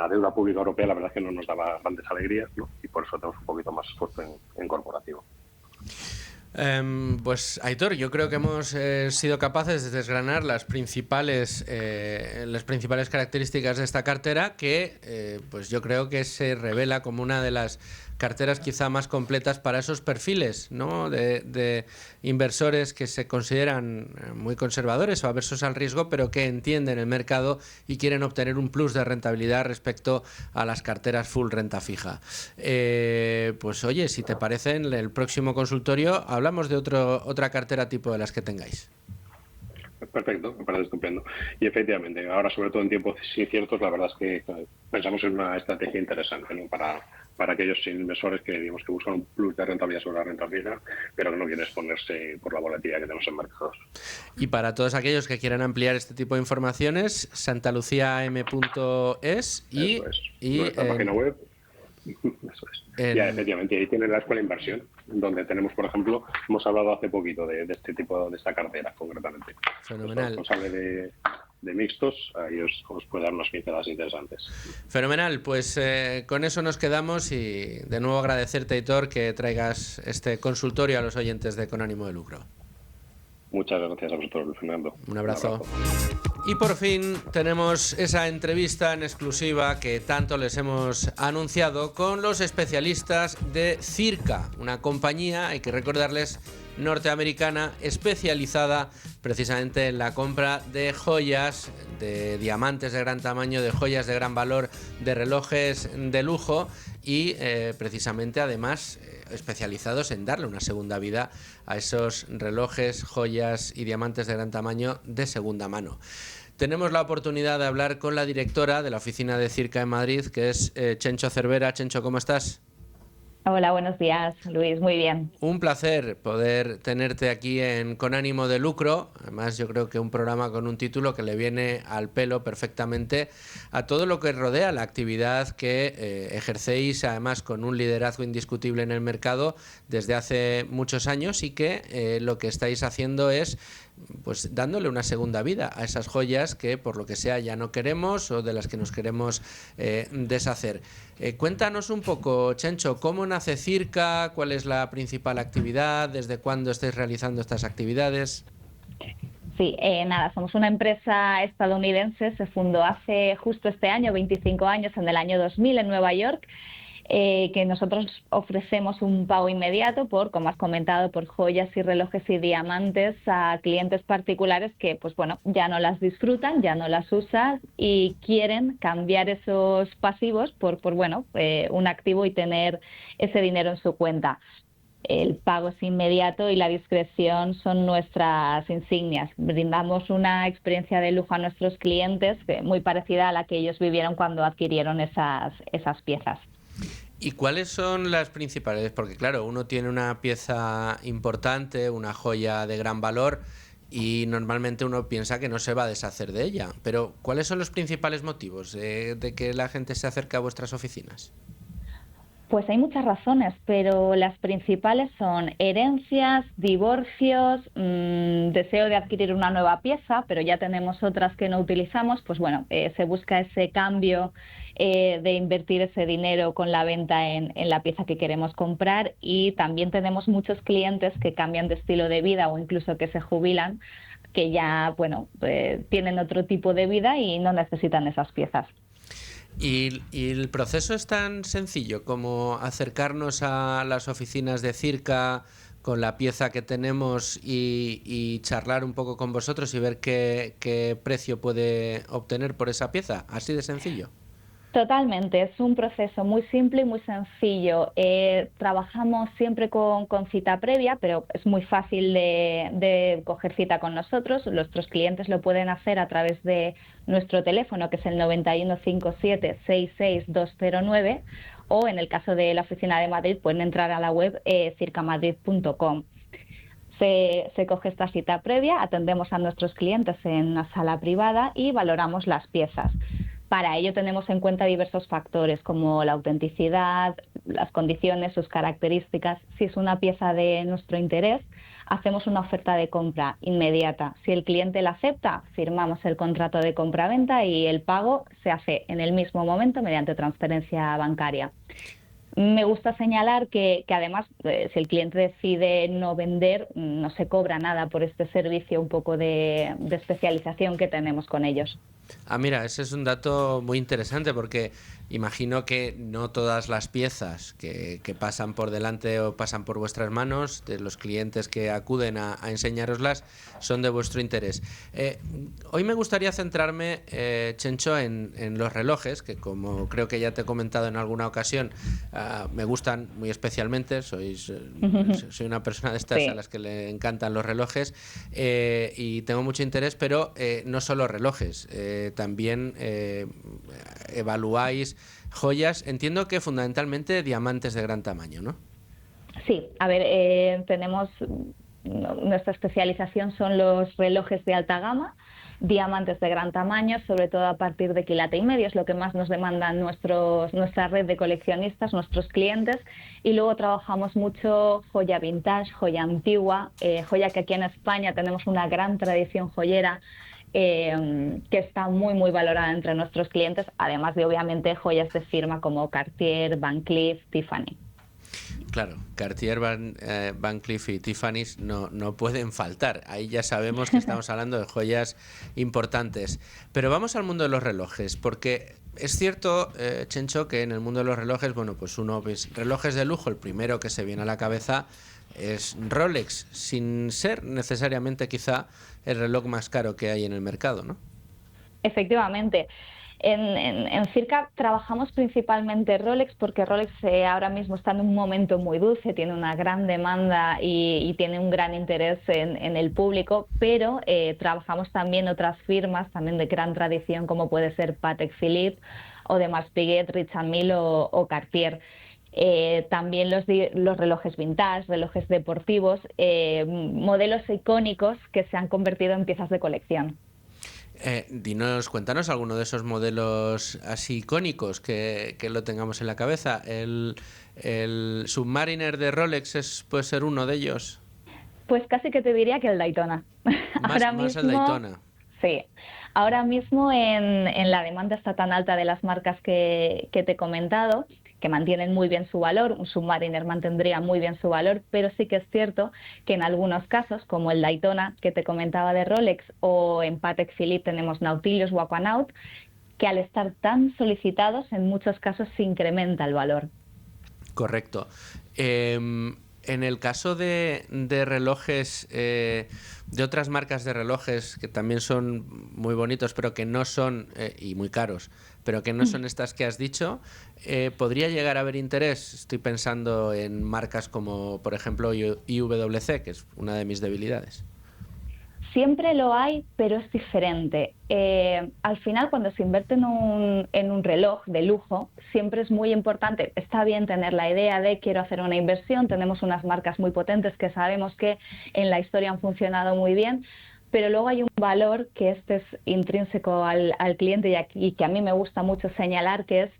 deuda pública europea la verdad es que no nos daba grandes alegrías, ¿no? Y por eso tenemos un poquito más esfuerzo en corporativo. Pues Aitor, yo creo que hemos sido capaces de desgranar las principales características de esta cartera, que pues yo creo que se revela como una de las carteras quizá más completas para esos perfiles, ¿no? de inversores que se consideran muy conservadores o aversos al riesgo, pero que entienden el mercado y quieren obtener un plus de rentabilidad respecto a las carteras full renta fija. Pues oye, si te parece, en el próximo consultorio hablamos de otra cartera tipo de las que tengáis. Perfecto, me parece estupendo. Y efectivamente, ahora sobre todo en tiempos inciertos, la verdad es que pensamos en una estrategia interesante, ¿no? Para aquellos inversores que digamos que buscan un plus de rentabilidad sobre la renta fija, pero que no quieren exponerse por la volatilidad que tenemos en mercados. Y para todos aquellos que quieran ampliar este tipo de informaciones, santaluciam.es y nuestra página web. Eso es. Ya, efectivamente, ahí tienen la escuela de inversión, donde tenemos, por ejemplo, hemos hablado hace poquito de este tipo, de esta cartera, concretamente. Fenomenal. Cuando sale de mixtos, ahí os puede dar unas pinceladas interesantes. Fenomenal, pues con eso nos quedamos y de nuevo agradecerte, Aitor, que traigas este consultorio a los oyentes de Con Ánimo de Lucro. Muchas gracias a vosotros, Fernando. Un abrazo. Y por fin tenemos esa entrevista en exclusiva que tanto les hemos anunciado con los especialistas de Circa, una compañía, hay que recordarles, norteamericana especializada precisamente en la compra de joyas, de diamantes de gran tamaño, de joyas de gran valor, de relojes de lujo y precisamente además especializados en darle una segunda vida a esos relojes, joyas y diamantes de gran tamaño de segunda mano. Tenemos la oportunidad de hablar con la directora de la oficina de Circa en Madrid, que es Chencho Cervera. Chencho, ¿cómo estás? Hola, buenos días, Luis. Muy bien. Un placer poder tenerte aquí en Con Ánimo de Lucro. Además, yo creo que un programa con un título que le viene al pelo perfectamente a todo lo que rodea la actividad que ejercéis, además con un liderazgo indiscutible en el mercado desde hace muchos años y que lo que estáis haciendo es pues dándole una segunda vida a esas joyas que por lo que sea ya no queremos o de las que nos queremos deshacer. Cuéntanos un poco, Chencho, ¿cómo nace Circa? ¿Cuál es la principal actividad? ¿Desde cuándo estáis realizando estas actividades? Sí, nada, somos una empresa estadounidense, se fundó hace justo este año, 25 años, en el año 2000 en Nueva York, que nosotros ofrecemos un pago inmediato por, como has comentado, por joyas y relojes y diamantes a clientes particulares que, pues bueno, ya no las disfrutan, ya no las usan y quieren cambiar esos pasivos por un activo y tener ese dinero en su cuenta. El pago es inmediato y la discreción son nuestras insignias. Brindamos una experiencia de lujo a nuestros clientes muy parecida a la que ellos vivieron cuando adquirieron esas piezas. ¿Y cuáles son las principales? Porque claro, uno tiene una pieza importante, una joya de gran valor y normalmente uno piensa que no se va a deshacer de ella. Pero ¿cuáles son los principales motivos de que la gente se acerque a vuestras oficinas? Pues hay muchas razones, pero las principales son herencias, divorcios, deseo de adquirir una nueva pieza, pero ya tenemos otras que no utilizamos. Pues bueno, se busca ese cambio de invertir ese dinero con la venta en la pieza que queremos comprar, y también tenemos muchos clientes que cambian de estilo de vida o incluso que se jubilan, que ya, bueno, tienen otro tipo de vida y no necesitan esas piezas. ¿Y el proceso es tan sencillo como acercarnos a las oficinas de Circa con la pieza que tenemos y charlar un poco con vosotros y ver qué precio puede obtener por esa pieza? ¿Así de sencillo? Totalmente, es un proceso muy simple y muy sencillo. Trabajamos siempre con cita previa, pero es muy fácil de coger cita con nosotros. Nuestros clientes lo pueden hacer a través de nuestro teléfono, que es el 9157 66209, o en el caso de la oficina de Madrid pueden entrar a la web circamadrid.com. Se coge esta cita previa, atendemos a nuestros clientes en una sala privada y valoramos las piezas. Para ello tenemos en cuenta diversos factores como la autenticidad, las condiciones, sus características. Si es una pieza de nuestro interés, hacemos una oferta de compra inmediata. Si el cliente la acepta, firmamos el contrato de compra-venta y el pago se hace en el mismo momento mediante transferencia bancaria. Me gusta señalar que además, si el cliente decide no vender, no se cobra nada por este servicio un poco de especialización que tenemos con ellos. Ah, mira, ese es un dato muy interesante porque imagino que no todas las piezas que pasan por delante o pasan por vuestras manos, de los clientes que acuden a enseñároslas, son de vuestro interés. Hoy me gustaría centrarme, Chencho, en los relojes, que como creo que ya te he comentado en alguna ocasión, me gustan muy especialmente. Soy una persona de estas, sí, a las que le encantan los relojes, y tengo mucho interés, pero no solo relojes, también evaluáis joyas, entiendo que fundamentalmente diamantes de gran tamaño, ¿no? Sí, a ver, nuestra especialización son los relojes de alta gama, diamantes de gran tamaño, sobre todo a partir de quilate y medio, es lo que más nos demandan nuestra red de coleccionistas, nuestros clientes, y luego trabajamos mucho joya vintage, joya antigua, joya que aquí en España tenemos una gran tradición joyera, que está muy muy valorada entre nuestros clientes, además de obviamente joyas de firma como Cartier, Van Cleef, Tiffany. Claro, Cartier, Van Cleef y Tiffany's no pueden faltar. Ahí ya sabemos que estamos hablando de joyas importantes. Pero vamos al mundo de los relojes, porque es cierto, Chencho, que en el mundo de los relojes, bueno, pues uno ve relojes de lujo, el primero que se viene a la cabeza es Rolex, sin ser necesariamente quizá el reloj más caro que hay en el mercado, ¿no? Efectivamente. En Circa trabajamos principalmente Rolex porque Rolex ahora mismo está en un momento muy dulce, tiene una gran demanda y tiene un gran interés en el público, pero trabajamos también otras firmas también de gran tradición como puede ser Patek Philippe o de Piguet, Richard Mille o Cartier. También los relojes vintage, relojes deportivos, modelos icónicos que se han convertido en piezas de colección. Cuéntanos alguno de esos modelos así icónicos que lo tengamos en la cabeza. ¿El Submariner de Rolex puede ser uno de ellos? Pues casi que te diría que el Daytona. Más el Daytona. Sí. Ahora mismo en la demanda está tan alta de las marcas que te he comentado, que mantienen muy bien su valor. Un Submariner mantendría muy bien su valor, pero sí que es cierto que en algunos casos, como el Daytona que te comentaba de Rolex, o en Patek Philippe tenemos Nautilus o Aquanaut, que al estar tan solicitados en muchos casos se incrementa el valor. Correcto. En el caso de relojes, de otras marcas de relojes que también son muy bonitos, pero que no son, y muy caros, pero que no son estas que has dicho, ¿podría llegar a haber interés? Estoy pensando en marcas como, por ejemplo, IWC, que es una de mis debilidades. Siempre lo hay, pero es diferente. Al final, cuando se invierte en un reloj de lujo, siempre es muy importante. Está bien tener la idea de quiero hacer una inversión, tenemos unas marcas muy potentes que sabemos que en la historia han funcionado muy bien, pero luego hay un valor que este es intrínseco al cliente y que a mí me gusta mucho señalar, que es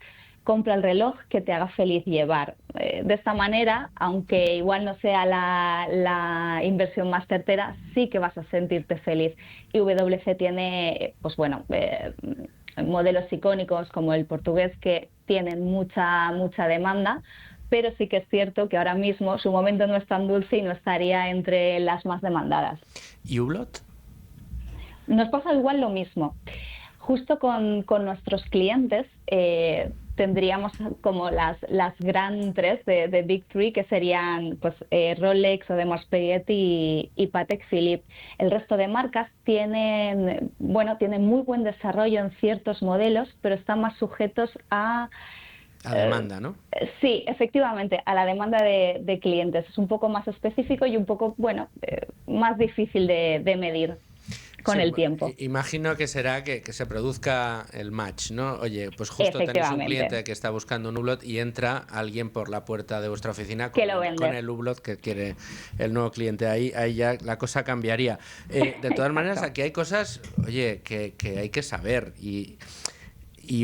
compra el reloj que te haga feliz llevar. De esta manera, aunque igual no sea la inversión más certera, sí que vas a sentirte feliz. Y WC tiene, pues bueno, modelos icónicos como el portugués que tienen mucha demanda, pero sí que es cierto que ahora mismo su momento no es tan dulce y no estaría entre las más demandadas. ¿Y Hublot? Nos pasa igual lo mismo. Justo con nuestros clientes tendríamos como las gran tres de Big Three, que serían pues Rolex, Audemars Piguet y Patek Philippe. El resto de marcas tienen muy buen desarrollo en ciertos modelos, pero están más sujetos a demanda, ¿no? Sí, efectivamente, a la demanda de clientes. Es un poco más específico y un poco, más difícil de medir con el tiempo. Imagino que será que se produzca el match, ¿no? Oye, pues justo tenéis un cliente que está buscando un Hublot y entra alguien por la puerta de vuestra oficina con el Hublot que quiere el nuevo cliente. Ahí ya la cosa cambiaría. De todas maneras, aquí hay cosas, oye, que hay que saber. Y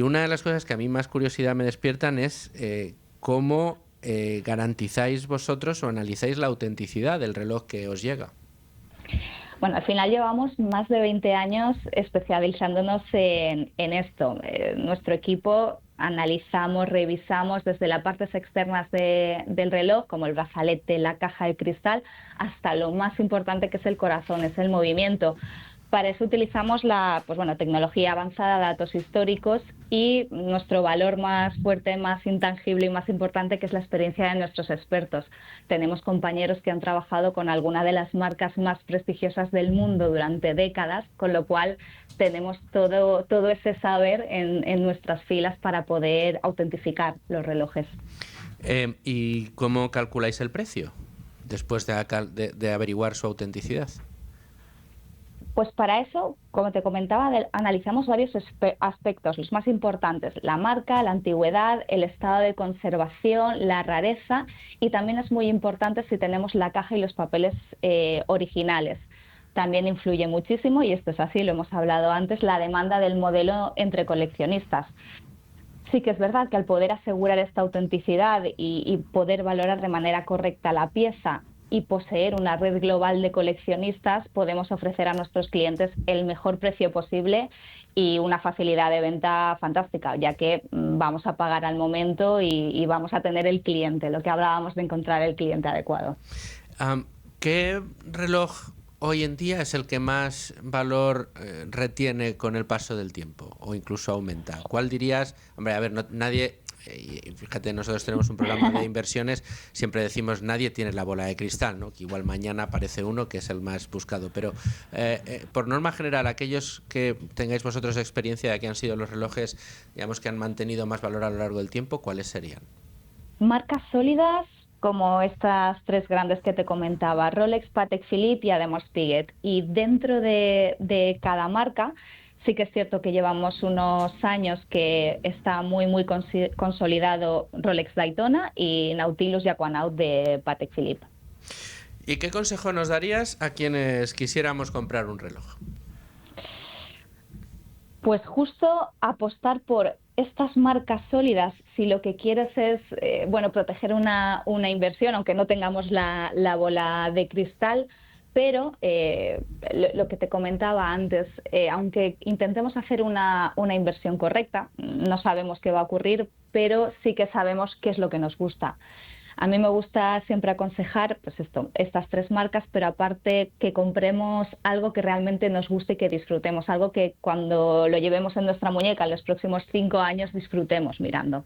una de las cosas que a mí más curiosidad me despiertan es cómo garantizáis vosotros o analizáis la autenticidad del reloj que os llega. Bueno, al final llevamos más de 20 años especializándonos en esto. Nuestro equipo analizamos, revisamos desde las partes externas del reloj, como el brazalete, la caja, el cristal, hasta lo más importante que es el corazón, es el movimiento. Para eso utilizamos la tecnología avanzada, datos históricos y nuestro valor más fuerte, más intangible y más importante, que es la experiencia de nuestros expertos. Tenemos compañeros que han trabajado con alguna de las marcas más prestigiosas del mundo durante décadas, con lo cual tenemos todo ese saber en nuestras filas para poder autentificar los relojes. ¿Y cómo calculáis el precio después de averiguar su autenticidad? Pues para eso, como te comentaba, analizamos varios aspectos, los más importantes: la marca, la antigüedad, el estado de conservación, la rareza, y también es muy importante si tenemos la caja y los papeles originales. También influye muchísimo, y esto es así, lo hemos hablado antes, la demanda del modelo entre coleccionistas. Sí que es verdad que al poder asegurar esta autenticidad y poder valorar de manera correcta la pieza y poseer una red global de coleccionistas, podemos ofrecer a nuestros clientes el mejor precio posible y una facilidad de venta fantástica, ya que vamos a pagar al momento y vamos a tener el cliente, lo que hablábamos de encontrar el cliente adecuado. ¿Qué reloj hoy en día es el que más valor retiene con el paso del tiempo o incluso aumenta? ¿Cuál dirías? Hombre, a ver, nadie... Y fíjate, nosotros tenemos un programa de inversiones, siempre decimos nadie tiene la bola de cristal, ¿no? Que igual mañana aparece uno que es el más buscado, pero por norma general, aquellos que tengáis vosotros experiencia de que han sido los relojes, digamos, que han mantenido más valor a lo largo del tiempo, ¿cuáles serían? Marcas sólidas como estas tres grandes que te comentaba: Rolex, Patek Philippe y Audemars Piguet. Y dentro de cada marca sí que es cierto que llevamos unos años que está muy consolidado Rolex Daytona y Nautilus y Aquanaut de Patek Philippe. ¿Y qué consejo nos darías a quienes quisiéramos comprar un reloj? Pues justo apostar por estas marcas sólidas si lo que quieres es proteger una inversión, aunque no tengamos la bola de cristal. Pero lo que te comentaba antes, aunque intentemos hacer una inversión correcta, no sabemos qué va a ocurrir, pero sí que sabemos qué es lo que nos gusta. A mí me gusta siempre aconsejar estas tres marcas, pero aparte que compremos algo que realmente nos guste y que disfrutemos, algo que cuando lo llevemos en nuestra muñeca en los próximos 5 años disfrutemos mirando.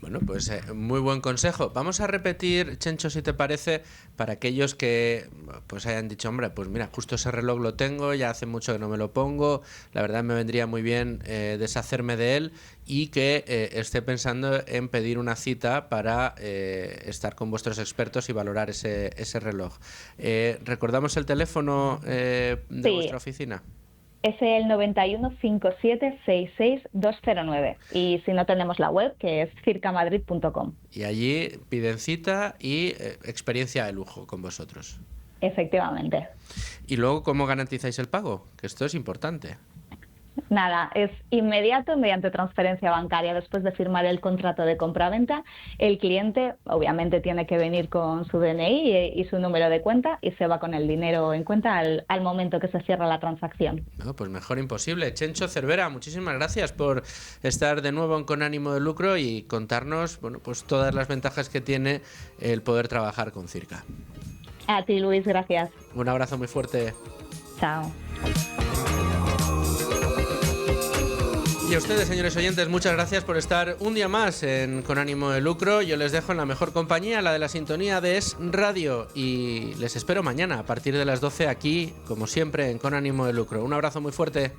Bueno, Bueno, pues muy buen consejo. Vamos a repetir, Chencho, si te parece, para aquellos que pues hayan dicho, hombre, pues mira, justo ese reloj lo tengo, ya hace mucho que no me lo pongo, la verdad me vendría muy bien deshacerme de él, y que esté pensando en pedir una cita para estar con vuestros expertos y valorar ese reloj. ¿Recordamos el teléfono de vuestra oficina? Es el 91 57 66 209. Y si no, tenemos la web, que es circamadrid.com. Y allí piden cita y experiencia de lujo con vosotros. Efectivamente. Y luego, ¿cómo garantizáis el pago? Que esto es importante. Nada, es inmediato mediante transferencia bancaria. Después de firmar el contrato de compraventa, el cliente obviamente tiene que venir con su DNI y su número de cuenta, y se va con el dinero en cuenta al momento que se cierra la transacción. No, pues mejor imposible. Chencho Cervera, muchísimas gracias por estar de nuevo en Con Ánimo de Lucro y contarnos, bueno, pues todas las ventajas que tiene el poder trabajar con Circa. A ti, Luis, gracias. Un abrazo muy fuerte. Chao. Y a ustedes, señores oyentes, muchas gracias por estar un día más en Con Ánimo de Lucro. Yo les dejo en la mejor compañía, la de la sintonía de Es Radio, y les espero mañana a partir de las 12 aquí, como siempre, en Con Ánimo de Lucro. Un abrazo muy fuerte.